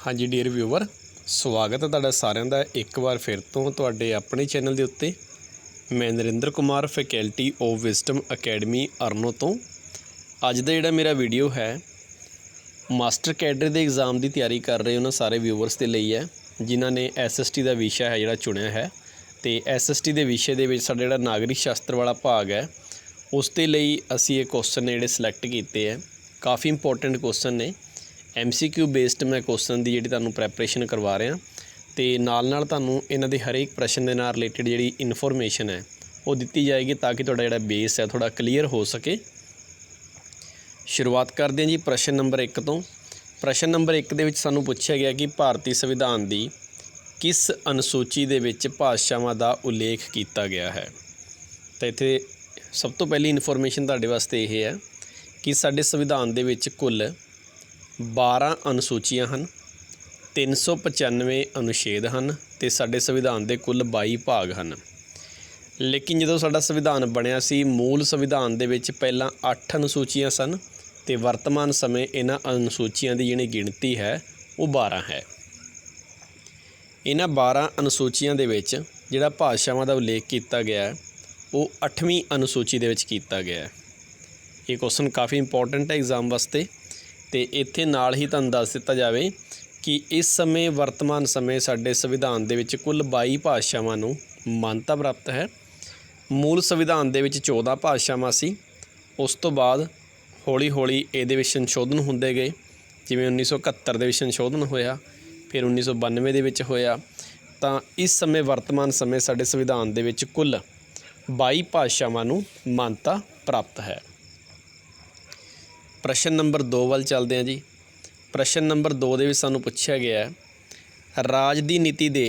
हाँ जी dear viewer, स्वागत है तुहाडा सारिਆਂ ਦਾ एक बार फिर ਤੋਂ ਤੁਹਾਡੇ ਆਪਣੇ चैनल ਦੇ ਉੱਤੇ। मैं Narendra Kumar faculty of wisdom academy अरनो तो अज ਦਾ ਜਿਹੜਾ ਮੇਰਾ ਵੀਡੀਓ है मास्टर कैडर ਦੇ एग्ज़ाम की तैयारी कर रहे उन्होंने सारे व्यूवर्स के लिए है जिन्होंने SST का विषय है ਜਿਹੜਾ चुनिया है। तो SST के विषय के साਡਾ ਜਿਹੜਾ नागरिक शास्त्र वाला भाग है उस दे लई असी ये क्वेश्चन ने ਜਿਹੜੇ सिलेक्ट किए हैं। काफ़ी इंपोर्टेंट क्वेश्चन ने MCQ बेस्ड मैं क्वेश्चन की जी तुहानूं प्रैपरेशन करवा रहा तो नाल तुहानूं इन्हां दे हरेक प्रश्न के नाल रिलेटिड जी इन्फॉर्मेशन है वो दी जाएगी ताकि तुहाडा जिहड़ा बेस है थोड़ा क्लीयर हो सके। शुरुआत करते हैं जी प्रश्न नंबर 1 तो। प्रश्न नंबर 1 दे विच सानूं पुछया गया कि भारतीय संविधान की किस अनुसूची दे विच भाषावां दा उल्लेख किया गया है। तो इत्थे सब तो पहली इन्फॉर्मेशन तुहाडे वास्ते यह है कि साडे संविधान दे विच कुल 12 अनुसूचियां हैं, 395 अनुछेद हैं तो साडे संविधान के कुल 22 भाग हैं। लेकिन जो साडा संविधान बनया सी मूल संविधान दे विच पहलां 8 अनुसूचियां सन तो वर्तमान समय इन्हां अनुसूचियां की जिहड़ी गिणती है वो 12 है। इन्हां 12 अनुसूचियां दे विच जिहड़ा भाषावां दा उल्लेख किया गया है वो 8वीं अनुसूची दे विच किया गया है। ये क्वेश्चन काफ़ी इंपॉर्टेंट है एग्जाम वास्ते। तो इत्थे नाल ही तुहानूं दस दिता जाए कि इस समय वर्तमान समय साडे संविधान दे विच कुल 22 भाषावां नूं मानता प्राप्त है। मूल संविधान दे विच 14 भाषावां सी, उस तो बाद हौली हौली इहदे विच संशोधन हुंदे गए। जिवें 1971 दे विच संशोधन होया, फिर 1992 दे विच होया। तां इस समय वर्तमान समय साडे संविधान दे विच कुल 22 भाषावां नूं मानता प्राप्त है। प्रश्न नंबर 2 वाल चलते हैं जी। प्रश्न नंबर 2 दे विच सानूं पुछया गया है राज दी नीति दे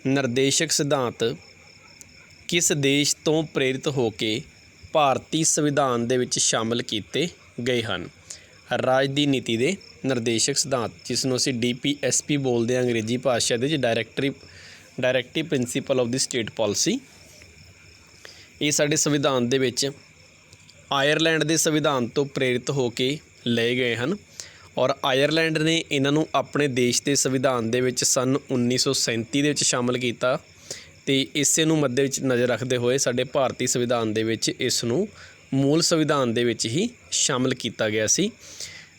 निर्देशक सिद्धांत किस देश तो प्रेरित होके भारतीय संविधान दे विच शामिल किए गए हैं। राज दी नीति दे निर्देशक सिद्धांत जिसनूं असीं DPSP बोलते हैं अंग्रेजी भाषा दे directive principle of the state policy. ये साडे संविधान दे विच आयरलैंड के संविधान तो प्रेरित होके लए गए हैं और आयरलैंड ने इन्हों अपने देश के संविधान दे विच सन 1937 दे विच शामिल किया। तो इसे मद्दे विच नज़र रखते हुए साडे भारतीय संविधान दे विच इसनूं मूल संविधान दे विच ही शामिल किया गया सी।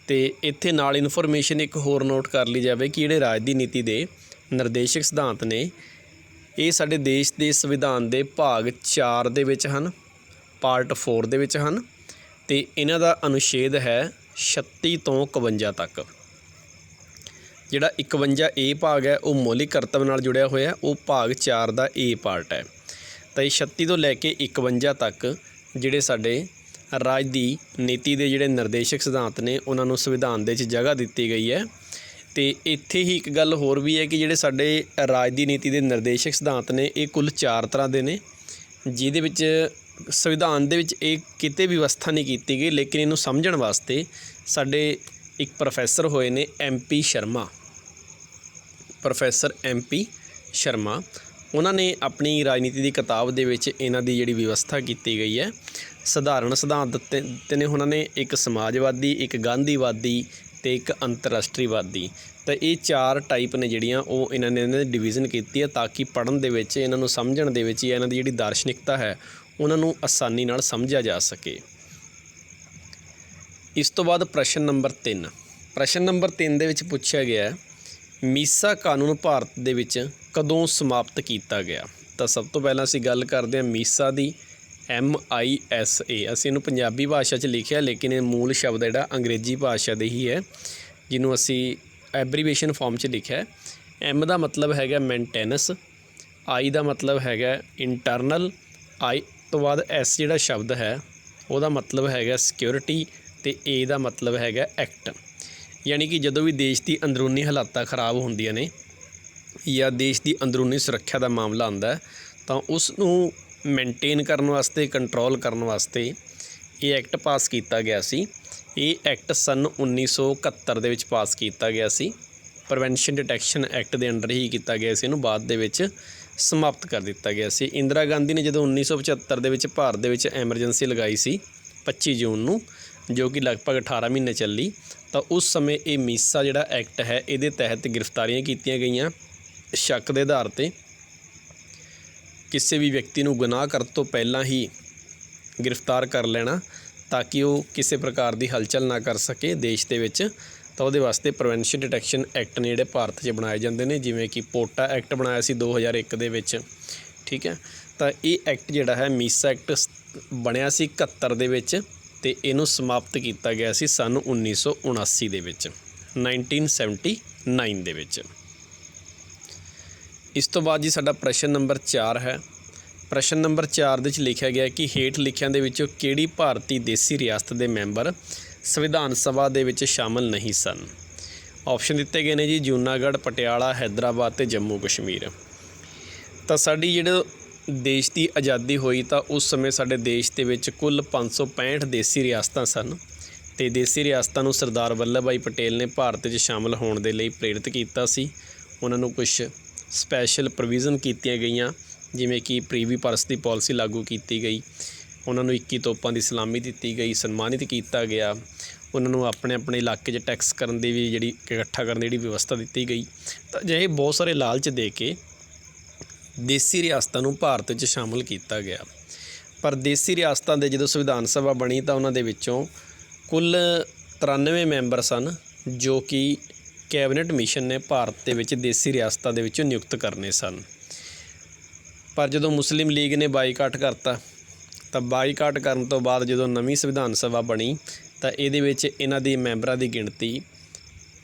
तो इत्थे नाल इन्फॉर्मेशन एक होर नोट कर ली जाए कि जिहड़े राज दी नीति दे निर्देशक सिद्धांत ने ये साडे देश के संविधान के भाग 4 दे विच हन, पार्ट 4 दे विच हन ते इन्हां दा अनुछेद है 36 तो 51 तक। जिहड़ा 51A भाग है वो मौलिक कर्तव्य नाल जुड़िया होया, वो भाग 4 दा A पार्ट है। तो 36 तो लैके 51 तक जिहड़े साडे राज दी नीति दे जिहड़े निर्देशक सिद्धांत ने उन्होंने संविधान दे विच जगह दी गई है। तो इत्थे ही एक गल होर भी है कि जिहड़े साडे राज दी नीति दे निर्देशक सिद्धांत ने ये कुल 4 तरह के ने, जिहदे विच संविधान दे विच एक किते भी व्यवस्था नहीं की गई। लेकिन इनू समझण वास्ते साडे एक प्रोफैसर होए ने MP Sharma, professor MP Sharma, उन्होंने अपनी राजनीति की किताब दे विच इन्हां दी जिहड़ी व्यवस्था की गई है सधारण सिद्धांत दिते ने उन्होंने, एक समाजवादी, एक गांधीवादी ते एक अंतरराष्ट्रीयवादी। तो ये 4 टाइप ने जिहड़ियां वो इन्होंने डिवीज़न की है ताकि पढ़न दे विच इन्हां नूं समझण दे विच इन्हां दी जिहड़ी दार्शनिकता है उन्होंने आसानी नाल समझा जा सके। इस तो बाद प्रश्न नंबर 3। प्रश्न नंबर 3 दे विच पुछया गया है मीसा कानून भारत दे विच कदों समाप्त किया गया। तो सब तो पहला असीं गल करते हैं मीसा दी, MISA। असीं इहनूं पंजाबी भाषा च लिखिया लेकिन ये मूल शब्द जिहड़ा अंग्रेजी भाषा दे ही है, जिन्हों असीं एब्रीवेशन फॉर्म च लिखिया है। M दा मतलब हैगा मेनटेनेंस, I दा मतलब हैगा इंटरनल, I तो बाद S जिहड़ा शब्द है वह मतलब हैगा सिक्योरिटी तो A दा मतलब हैगा एक्ट। यानी कि जदों भी देश की अंदरूनी हालात खराब होंदियां ने या देश की अंदरूनी सुरक्षा का मामला आंदा है तो उसनूं मेनटेन करने वास्ते, कंट्रोल करने वास्ते ये एक्ट पास किया गया सी। ये एक्ट सन 1971 दे विच पास किया गया सी। प्रिवेंशन डिटेक्शन एक्ट के अंडर ही किया गया सी, इहनूं बाद दे विच समाप्त कर दिता गया सी। इंदिरा गांधी ने जो 1975 दे विच भारत दे विच एमरजेंसी लगाई सी 25 जून नूं, जो कि लगभग 18 महीने चली, ਤਾਂ ਉਸ ਸਮੇਂ ਇਹ ਮੀਸਾ ਜਿਹੜਾ ਐਕਟ ਹੈ ਇਹਦੇ ਤਹਿਤ ਗ੍ਰਿਫਤਾਰੀਆਂ ਕੀਤੀਆਂ ਗਈਆਂ। ਸ਼ੱਕ ਦੇ ਆਧਾਰ 'ਤੇ ਕਿਸੇ ਵੀ ਵਿਅਕਤੀ ਨੂੰ ਗੁਨਾਹ ਕਰਨ ਤੋਂ ਪਹਿਲਾਂ ਹੀ ਗ੍ਰਿਫਤਾਰ ਕਰ ਲੈਣਾ ਤਾਂ ਕਿ ਉਹ ਕਿਸੇ ਪ੍ਰਕਾਰ ਦੀ ਹਲਚਲ ਨਾ ਕਰ ਸਕੇ ਦੇਸ਼ ਦੇ ਵਿੱਚ। ਤਾਂ ਉਹਦੇ ਵਾਸਤੇ ਪ੍ਰੀਵੈਂਸ਼ਨ ਡਿਟੈਕਸ਼ਨ ਐਕਟ ਨੇ ਜਿਹੜੇ ਭਾਰਤ 'ਚ ਬਣਾਏ ਜਾਂਦੇ ਨੇ, ਜਿਵੇਂ ਕਿ ਪੋਟਾ ਐਕਟ ਬਣਾਇਆ ਸੀ 2001 ਦੇ ਵਿੱਚ, ਠੀਕ ਹੈ। ਤਾਂ ਇਹ ਐਕਟ ਜਿਹੜਾ ਹੈ ਮੀਸਾ ਐਕਟ ਬਣਿਆ ਸੀ 71 ਦੇ ਵਿੱਚ ਅਤੇ ਇਹਨੂੰ ਸਮਾਪਤ ਕੀਤਾ ਗਿਆ ਸੀ ਸੰਨ 1979 ਦੇ ਵਿੱਚ, 1979 ਦੇ ਵਿੱਚ। ਇਸ ਤੋਂ ਬਾਅਦ ਜੀ ਸਾਡਾ ਪ੍ਰਸ਼ਨ ਨੰਬਰ 4 ਹੈ। ਪ੍ਰਸ਼ਨ ਨੰਬਰ 4 ਦੇ ਵਿੱਚ ਲਿਖਿਆ ਗਿਆ ਕਿ ਹੇਠ ਲਿਖਿਆਂ ਦੇ ਵਿੱਚੋਂ ਕਿਹੜੀ ਭਾਰਤੀ ਦੇਸੀ ਰਿਆਸਤ ਦੇ ਮੈਂਬਰ ਸੰਵਿਧਾਨ ਸਭਾ ਦੇ ਵਿੱਚ ਸ਼ਾਮਲ ਨਹੀਂ ਸਨ। ਆਪਸ਼ਨ ਦਿੱਤੇ ਗਏ ਨੇ ਜੀ ਜੂਨਾਗੜ੍ਹ, ਪਟਿਆਲਾ, ਹੈਦਰਾਬਾਦ ਅਤੇ ਜੰਮੂ ਕਸ਼ਮੀਰ। ਤਾਂ ਸਾਡੀ ਜਿਹੜੇ ਦੇਸ਼ ਦੀ ਆਜ਼ਾਦੀ ਹੋਈ ਤਾਂ ਉਸ ਸਮੇਂ ਸਾਡੇ ਦੇਸ਼ ਦੇ ਵਿੱਚ ਕੁੱਲ 565 ਦੇਸੀ ਰਿਆਸਤਾਂ ਸਨ ਅਤੇ ਦੇਸੀ ਰਿਆਸਤਾਂ ਨੂੰ ਸਰਦਾਰ ਵੱਲਭ ਭਾਈ ਪਟੇਲ ਨੇ ਭਾਰਤ 'ਚ ਸ਼ਾਮਲ ਹੋਣ ਦੇ ਲਈ ਪ੍ਰੇਰਿਤ ਕੀਤਾ ਸੀ। ਉਹਨਾਂ ਨੂੰ ਕੁਛ ਸਪੈਸ਼ਲ ਪ੍ਰੋਵੀਜ਼ਨ ਕੀਤੀਆਂ ਗਈਆਂ, ਜਿਵੇਂ ਕਿ ਪ੍ਰੀਵੀ ਪਰਸ ਦੀ ਪਾਲਿਸੀ ਲਾਗੂ ਕੀਤੀ ਗਈ, ਉਹਨਾਂ ਨੂੰ 21 ਤੋਪਾਂ ਦੀ ਸਲਾਮੀ ਦਿੱਤੀ ਗਈ, ਸਨਮਾਨਿਤ ਕੀਤਾ ਗਿਆ, ਉਹਨਾਂ ਨੂੰ ਆਪਣੇ ਆਪਣੇ ਇਲਾਕੇ 'ਚ ਟੈਕਸ ਕਰਨ ਦੀ ਵੀ ਜਿਹੜੀ ਇਕੱਠਾ ਕਰਨ ਦੀ ਜਿਹੜੀ ਵਿਵਸਥਾ ਦਿੱਤੀ ਗਈ। ਤਾਂ ਅਜਿਹੇ ਬਹੁਤ ਸਾਰੇ ਲਾਲਚ ਦੇ ਕੇ ਦੇਸੀ ਰਿਆਸਤਾਂ ਨੂੰ ਭਾਰਤ 'ਚ ਸ਼ਾਮਲ ਕੀਤਾ ਗਿਆ। ਪਰ ਦੇਸੀ ਰਿਆਸਤਾਂ ਦੇ ਜਦੋਂ ਸੰਵਿਧਾਨ ਸਭਾ ਬਣੀ ਤਾਂ ਉਹਨਾਂ ਦੇ ਵਿੱਚੋਂ ਕੁੱਲ 93 ਮੈਂਬਰ ਸਨ ਜੋ ਕਿ ਕੈਬਨਿਟ ਮਿਸ਼ਨ ਨੇ ਭਾਰਤ ਦੇ ਵਿੱਚ ਦੇਸੀ ਰਿਆਸਤਾਂ ਦੇ ਵਿੱਚੋਂ ਨਿਯੁਕਤ ਕਰਨੇ ਸਨ। ਪਰ ਜਦੋਂ ਮੁਸਲਿਮ ਲੀਗ ਨੇ ਬਾਈਕਾਟ ਕਰਤਾ ਤਾਂ ਬਾਈਕਾਟ ਕਰਨ ਤੋਂ ਬਾਅਦ ਜਦੋਂ ਨਵੀਂ ਸੰਵਿਧਾਨ ਸਭਾ ਬਣੀ ਤਾਂ ਇਹਦੇ ਵਿੱਚ ਇਹਨਾਂ ਦੀ ਮੈਂਬਰਾਂ ਦੀ ਗਿਣਤੀ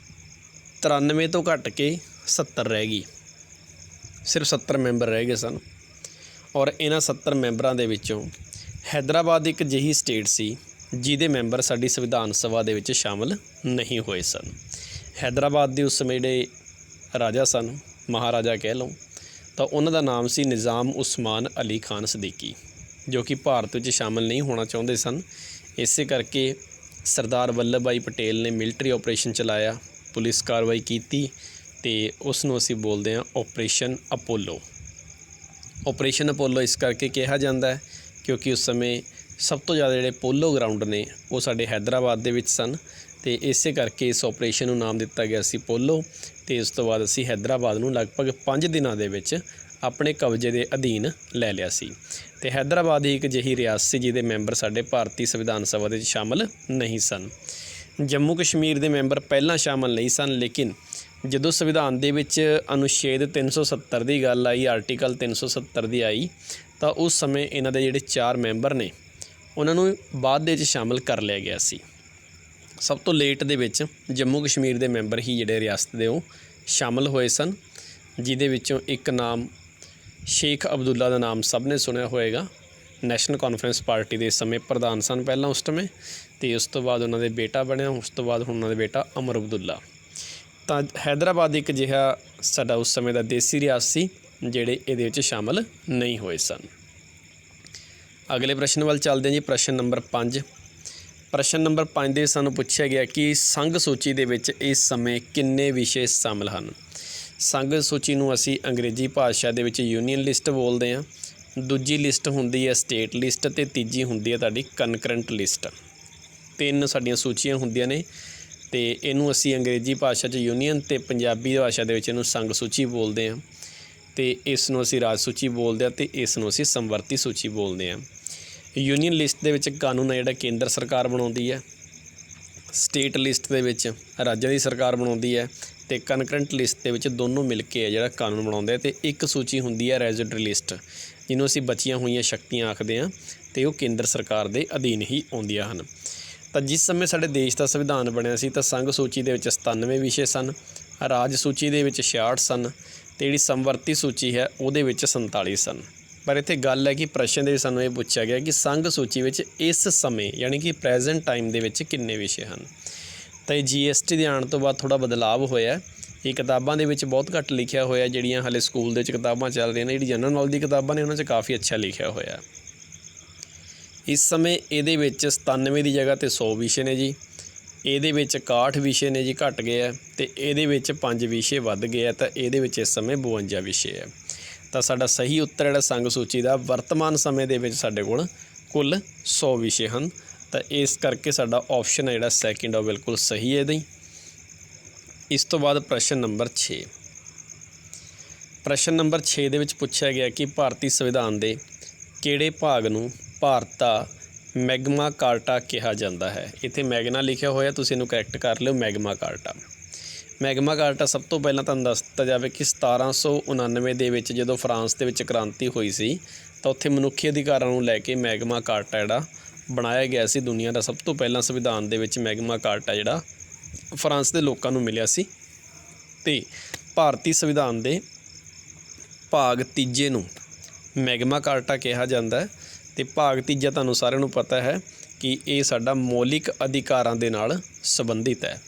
93 ਤੋਂ ਘੱਟ ਕੇ 70 ਰਹਿ ਗਈ, ਸਿਰਫ 70 ਮੈਂਬਰ ਰਹਿ ਗਏ ਸਨ। ਔਰ ਇਹਨਾਂ 70 ਮੈਂਬਰਾਂ ਦੇ ਵਿੱਚੋਂ ਹੈਦਰਾਬਾਦ ਇੱਕ ਅਜਿਹੀ ਸਟੇਟ ਸੀ ਜਿਹਦੇ ਮੈਂਬਰ ਸਾਡੀ ਸੰਵਿਧਾਨ ਸਭਾ ਦੇ ਵਿੱਚ ਸ਼ਾਮਲ ਨਹੀਂ ਹੋਏ ਸਨ। ਹੈਦਰਾਬਾਦ ਦੇ ਉਸ ਸਮੇਂ ਜਿਹੜੇ ਰਾਜਾ ਸਨ, ਮਹਾਰਾਜਾ ਕਹਿ ਲਓ, ਤਾਂ ਉਹਨਾਂ ਦਾ ਨਾਮ ਸੀ ਨਿਜ਼ਾਮ ਉਸਮਾਨ ਅਲੀ ਖਾਨ ਸਦੀਕੀ, ਜੋ ਕਿ ਭਾਰਤ ਵਿੱਚ ਸ਼ਾਮਲ ਨਹੀਂ ਹੋਣਾ ਚਾਹੁੰਦੇ ਸਨ। ਇਸੇ ਕਰਕੇ ਸਰਦਾਰ ਵੱਲਭ ਭਾਈ ਪਟੇਲ ਨੇ ਮਿਲਟਰੀ ਆਪਰੇਸ਼ਨ ਚਲਾਇਆ, ਪੁਲਿਸ ਕਾਰਵਾਈ ਕੀਤੀ ਅਤੇ ਉਸ ਨੂੰ ਅਸੀਂ ਬੋਲਦੇ ਹਾਂ ਆਪਰੇਸ਼ਨ ਅਪੋਲੋ। ਆਪਰੇਸ਼ਨ ਅਪੋਲੋ ਇਸ ਕਰਕੇ ਕਿਹਾ ਜਾਂਦਾ ਹੈ ਕਿਉਂਕਿ ਉਸ ਸਮੇਂ ਸਭ ਤੋਂ ਜ਼ਿਆਦਾ ਜਿਹੜੇ ਪੋਲੋ ਗਰਾਊਂਡ ਨੇ ਉਹ ਸਾਡੇ ਹੈਦਰਾਬਾਦ ਦੇ ਵਿੱਚ ਸਨ ਅਤੇ ਇਸੇ ਕਰਕੇ ਇਸ ਆਪਰੇਸ਼ਨ ਨੂੰ ਨਾਮ ਦਿੱਤਾ ਗਿਆ ਸੀ ਪੋਲੋ। ਅਤੇ ਉਸ ਤੋਂ ਬਾਅਦ ਅਸੀਂ ਹੈਦਰਾਬਾਦ ਨੂੰ ਲਗਭਗ 5 ਦਿਨਾਂ ਦੇ ਵਿੱਚ ਆਪਣੇ ਕਬਜ਼ੇ ਦੇ ਅਧੀਨ ਲੈ ਲਿਆ ਸੀ। ਅਤੇ ਹੈਦਰਾਬਾਦ ਹੀ ਇੱਕ ਅਜਿਹੀ ਰਿਆਸਤ ਸੀ ਜਿਹਦੇ ਮੈਂਬਰ ਸਾਡੇ ਭਾਰਤੀ ਸੰਵਿਧਾਨ ਸਭਾ ਦੇ ਵਿੱਚ ਸ਼ਾਮਲ ਨਹੀਂ ਸਨ। ਜੰਮੂ ਕਸ਼ਮੀਰ ਦੇ ਮੈਂਬਰ ਪਹਿਲਾਂ ਸ਼ਾਮਲ ਨਹੀਂ ਸਨ, ਲੇਕਿਨ ਜਦੋਂ ਸੰਵਿਧਾਨ ਦੇ ਵਿੱਚ ਅਨੁਛੇਦ 370 ਦੀ ਗੱਲ ਆਈ, ਆਰਟੀਕਲ 370 ਦੀ ਆਈ, ਤਾਂ ਉਸ ਸਮੇਂ ਇਹਨਾਂ ਦੇ ਜਿਹੜੇ 4 ਮੈਂਬਰ ਨੇ ਉਹਨਾਂ ਨੂੰ ਬਾਅਦ ਦੇ ਵਿੱਚ ਸ਼ਾਮਲ ਕਰ ਲਿਆ ਗਿਆ ਸੀ। ਸਭ ਤੋਂ ਲੇਟ ਦੇ ਵਿੱਚ ਜੰਮੂ ਕਸ਼ਮੀਰ ਦੇ ਮੈਂਬਰ ਹੀ ਜਿਹੜੇ ਰਿਆਸਤ ਦੇ ਉਹ ਸ਼ਾਮਲ ਹੋਏ ਸਨ, ਜਿਹਦੇ ਵਿੱਚੋਂ ਇੱਕ ਨਾਮ ਸ਼ੇਖ ਅਬਦੁੱਲਾ ਦਾ ਨਾਮ ਸਭ ਨੇ ਸੁਣਿਆ ਹੋਏਗਾ। ਨੈਸ਼ਨਲ ਕਾਨਫਰੰਸ ਪਾਰਟੀ ਦੇ ਸਮੇਂ ਪ੍ਰਧਾਨ ਸਨ ਪਹਿਲਾਂ ਉਸ ਸਮੇਂ, ਅਤੇ ਉਸ ਤੋਂ ਬਾਅਦ ਉਹਨਾਂ ਦੇ ਬੇਟਾ ਬਣਿਆ, ਉਸ ਤੋਂ ਬਾਅਦ ਹੁਣ ਉਹਨਾਂ ਦੇ ਬੇਟਾ ਅਮਰ ਅਬਦੁੱਲਾ। ਤਾਂ ਹੈਦਰਾਬਾਦ ਇੱਕ ਅਜਿਹਾ ਸਾਡਾ ਉਸ ਸਮੇਂ ਦਾ ਦੇਸੀ ਰਿਆਸਤ ਸੀ ਜਿਹੜੇ ਇਹਦੇ ਵਿੱਚ ਸ਼ਾਮਲ ਨਹੀਂ ਹੋਏ ਸਨ। ਅਗਲੇ ਪ੍ਰਸ਼ਨ ਵੱਲ ਚੱਲਦੇ ਹਾਂ ਜੀ। ਪ੍ਰਸ਼ਨ ਨੰਬਰ 5। ਪ੍ਰਸ਼ਨ ਨੰਬਰ 5 ਦੇ ਸਾਨੂੰ ਪੁੱਛਿਆ ਗਿਆ ਕਿ ਸੰਘ ਸੂਚੀ ਦੇ ਵਿੱਚ ਇਸ ਸਮੇਂ ਕਿੰਨੇ ਵਿਸ਼ੇ ਸ਼ਾਮਲ ਹਨ। ਸੰਘ ਸੂਚੀ ਨੂੰ ਅਸੀਂ ਅੰਗਰੇਜ਼ੀ ਭਾਸ਼ਾ ਦੇ ਵਿੱਚ ਯੂਨੀਅਨ ਲਿਸਟ ਬੋਲਦੇ ਹਾਂ, ਦੂਜੀ ਲਿਸਟ ਹੁੰਦੀ ਹੈ ਸਟੇਟ ਲਿਸਟ ਅਤੇ ਤੀਜੀ ਹੁੰਦੀ ਹੈ ਤੁਹਾਡੀ ਕਨਕਰੈਂਟ ਲਿਸਟ। 3 ਸਾਡੀਆਂ ਸੂਚੀਆਂ ਹੁੰਦੀਆਂ ਨੇ ਅਤੇ ਇਹਨੂੰ ਅਸੀਂ ਅੰਗਰੇਜ਼ੀ ਭਾਸ਼ਾ 'ਚ ਯੂਨੀਅਨ ਅਤੇ ਪੰਜਾਬੀ ਭਾਸ਼ਾ ਦੇ ਵਿੱਚ ਇਹਨੂੰ ਸੰਘ ਸੂਚੀ ਬੋਲਦੇ ਹਾਂ, ਅਤੇ ਇਸ ਨੂੰ ਅਸੀਂ ਰਾਜ ਸੂਚੀ ਬੋਲਦੇ ਹਾਂ ਅਤੇ ਇਸ ਨੂੰ ਅਸੀਂ ਸਮਵਰਤੀ ਸੂਚੀ ਬੋਲਦੇ ਹਾਂ। ਯੂਨੀਅਨ ਲਿਸਟ ਦੇ ਵਿੱਚ ਕਾਨੂੰਨ ਹੈ ਜਿਹੜਾ ਕੇਂਦਰ ਸਰਕਾਰ ਬਣਾਉਂਦੀ ਹੈ, ਸਟੇਟ ਲਿਸਟ ਦੇ ਵਿੱਚ ਰਾਜਾਂ ਦੀ ਸਰਕਾਰ ਬਣਾਉਂਦੀ ਹੈ, ਅਤੇ ਕਨਕਰੈਂਟ ਲਿਸਟ ਦੇ ਵਿੱਚ ਦੋਨੋਂ ਮਿਲ ਕੇ ਹੈ ਜਿਹੜਾ ਕਾਨੂੰਨ ਬਣਾਉਂਦੇ ਆ। ਅਤੇ ਇੱਕ ਸੂਚੀ ਹੁੰਦੀ ਹੈ ਰੈਜ਼ੀਡਰੀ ਲਿਸਟ, ਜਿਹਨੂੰ ਅਸੀਂ ਬਚੀਆਂ ਹੋਈਆਂ ਸ਼ਕਤੀਆਂ ਆਖਦੇ ਹਾਂ, ਅਤੇ ਉਹ ਕੇਂਦਰ ਸਰਕਾਰ ਦੇ ਅਧੀਨ ਹੀ ਆਉਂਦੀਆਂ ਹਨ। ਤਾਂ ਜਿਸ ਸਮੇਂ ਸਾਡੇ ਦੇਸ਼ ਦਾ ਸੰਵਿਧਾਨ ਬਣਿਆ ਸੀ ਤਾਂ ਸੰਘ ਸੂਚੀ ਦੇ ਵਿੱਚ 97 ਵਿਸ਼ੇ ਸਨ, ਰਾਜ ਸੂਚੀ ਦੇ ਵਿੱਚ 66 ਸਨ, ਅਤੇ ਜਿਹੜੀ ਸਮਵਰਤੀ ਸੂਚੀ ਹੈ ਉਹਦੇ ਵਿੱਚ 47 ਸਨ। ਪਰ ਇੱਥੇ ਗੱਲ ਹੈ ਕਿ ਪ੍ਰਸ਼ਨ ਦੇ ਵਿੱਚ ਸਾਨੂੰ ਇਹ ਪੁੱਛਿਆ ਗਿਆ ਕਿ ਸੰਘ ਸੂਚੀ ਵਿੱਚ ਇਸ ਸਮੇਂ ਯਾਨੀ ਕਿ ਪ੍ਰੈਜ਼ੈਂਟ ਟਾਈਮ ਦੇ ਵਿੱਚ ਕਿੰਨੇ ਵਿਸ਼ੇ ਹਨ। ਤਾਂ ਇਹ GST ਦੇ ਆਉਣ ਤੋਂ ਬਾਅਦ ਥੋੜ੍ਹਾ ਬਦਲਾਵ ਹੋਇਆ। ਇਹ ਕਿਤਾਬਾਂ ਦੇ ਵਿੱਚ ਬਹੁਤ ਘੱਟ ਲਿਖਿਆ ਹੋਇਆ, ਜਿਹੜੀਆਂ ਹਾਲੇ ਸਕੂਲ ਦੇ ਵਿੱਚ ਕਿਤਾਬਾਂ ਚੱਲ ਰਹੀਆਂ ਨੇ, ਜਿਹੜੀ ਜਨਰਲ ਨੌਲੇਜ ਦੀ ਕਿਤਾਬਾਂ ਨੇ ਉਹਨਾਂ 'ਚ ਕਾਫੀ ਅੱਛਾ ਲਿਖਿਆ ਹੋਇਆ। ਇਸ ਸਮੇਂ ਇਹਦੇ ਵਿੱਚ 97 ਦੀ ਜਗ੍ਹਾ 'ਤੇ 100 ਵਿਸ਼ੇ ਨੇ ਜੀ, ਇਹਦੇ ਵਿੱਚ 61 ਵਿਸ਼ੇ ਨੇ ਜੀ, ਘੱਟ ਗਏ ਹੈ, ਅਤੇ ਇਹਦੇ ਵਿੱਚ 5 ਵਿਸ਼ੇ ਵੱਧ ਗਏ ਹੈ, ਤਾਂ ਇਹਦੇ ਵਿੱਚ ਇਸ ਸਮੇਂ 52 ਵਿਸ਼ੇ ਹੈ। ਤਾਂ ਸਾਡਾ ਸਹੀ ਉੱਤਰ ਜਿਹੜਾ ਸੰਘ ਸੂਚੀ ਦਾ ਵਰਤਮਾਨ ਸਮੇਂ ਦੇ ਵਿੱਚ ਸਾਡੇ ਕੋਲ ਕੁੱਲ 100 ਵਿਸ਼ੇ ਹਨ। ਤਾਂ ਇਸ ਕਰਕੇ ਸਾਡਾ ਆਪਸ਼ਨ ਹੈ ਜਿਹੜਾ ਸੈਕਿੰਡ ਉਹ ਬਿਲਕੁਲ ਸਹੀ ਹੈ ਇਹਦਾ ਹੀ। ਇਸ ਤੋਂ ਬਾਅਦ ਪ੍ਰਸ਼ਨ ਨੰਬਰ 6। ਪ੍ਰਸ਼ਨ ਨੰਬਰ 6 ਦੇ ਵਿੱਚ ਪੁੱਛਿਆ ਗਿਆ ਕਿ ਭਾਰਤੀ ਸੰਵਿਧਾਨ ਦੇ ਕਿਹੜੇ ਭਾਗ ਨੂੰ ਭਾਰਤ ਦਾ ਮੈਗਮਾ ਕਾਰਟਾ ਕਿਹਾ ਜਾਂਦਾ ਹੈ। ਇੱਥੇ ਮੈਗਨਾ ਲਿਖਿਆ ਹੋਇਆ, ਤੁਸੀਂ ਇਹਨੂੰ ਕਰੈਕਟ ਕਰ ਲਿਓ, ਮੈਗਮਾ ਕਾਰਟਾ। ਮੈਗਮਾ ਕਾਰਟਾ ਸਭ ਤੋਂ ਪਹਿਲਾਂ ਤੁਹਾਨੂੰ ਦੱਸ ਦਿੱਤਾ ਜਾਵੇ ਕਿ 1799 ਦੇ ਵਿੱਚ ਜਦੋਂ ਫਰਾਂਸ ਦੇ ਵਿੱਚ ਕ੍ਰਾਂਤੀ ਹੋਈ ਸੀ ਤਾਂ ਉੱਥੇ ਮਨੁੱਖੀ ਅਧਿਕਾਰਾਂ ਨੂੰ ਲੈ ਕੇ ਮੈਗਮਾ ਕਾਰਟਾ ਜਿਹੜਾ ਬਣਾਇਆ ਗਿਆ ਸੀ। ਦੁਨੀਆ ਦਾ ਸਭ ਤੋਂ ਪਹਿਲਾਂ ਸੰਵਿਧਾਨ ਦੇ ਵਿੱਚ ਮੈਗਮਾ ਕਾਰਟਾ ਜਿਹੜਾ ਫਰਾਂਸ ਦੇ ਲੋਕਾਂ ਨੂੰ ਮਿਲਿਆ ਸੀ। ਅਤੇ ਭਾਰਤੀ ਸੰਵਿਧਾਨ ਦੇ ਭਾਗ ਤੀਜੇ ਨੂੰ ਮੈਗਮਾ ਕਾਰਟਾ ਕਿਹਾ ਜਾਂਦਾ ਹੈ। ਅਤੇ ਭਾਗ ਤੀਜਾ ਤੁਹਾਨੂੰ ਸਾਰਿਆਂ ਨੂੰ ਪਤਾ ਹੈ ਕਿ ਇਹ ਸਾਡਾ ਮੌਲਿਕ ਅਧਿਕਾਰਾਂ ਦੇ ਨਾਲ ਸੰਬੰਧਿਤ ਹੈ।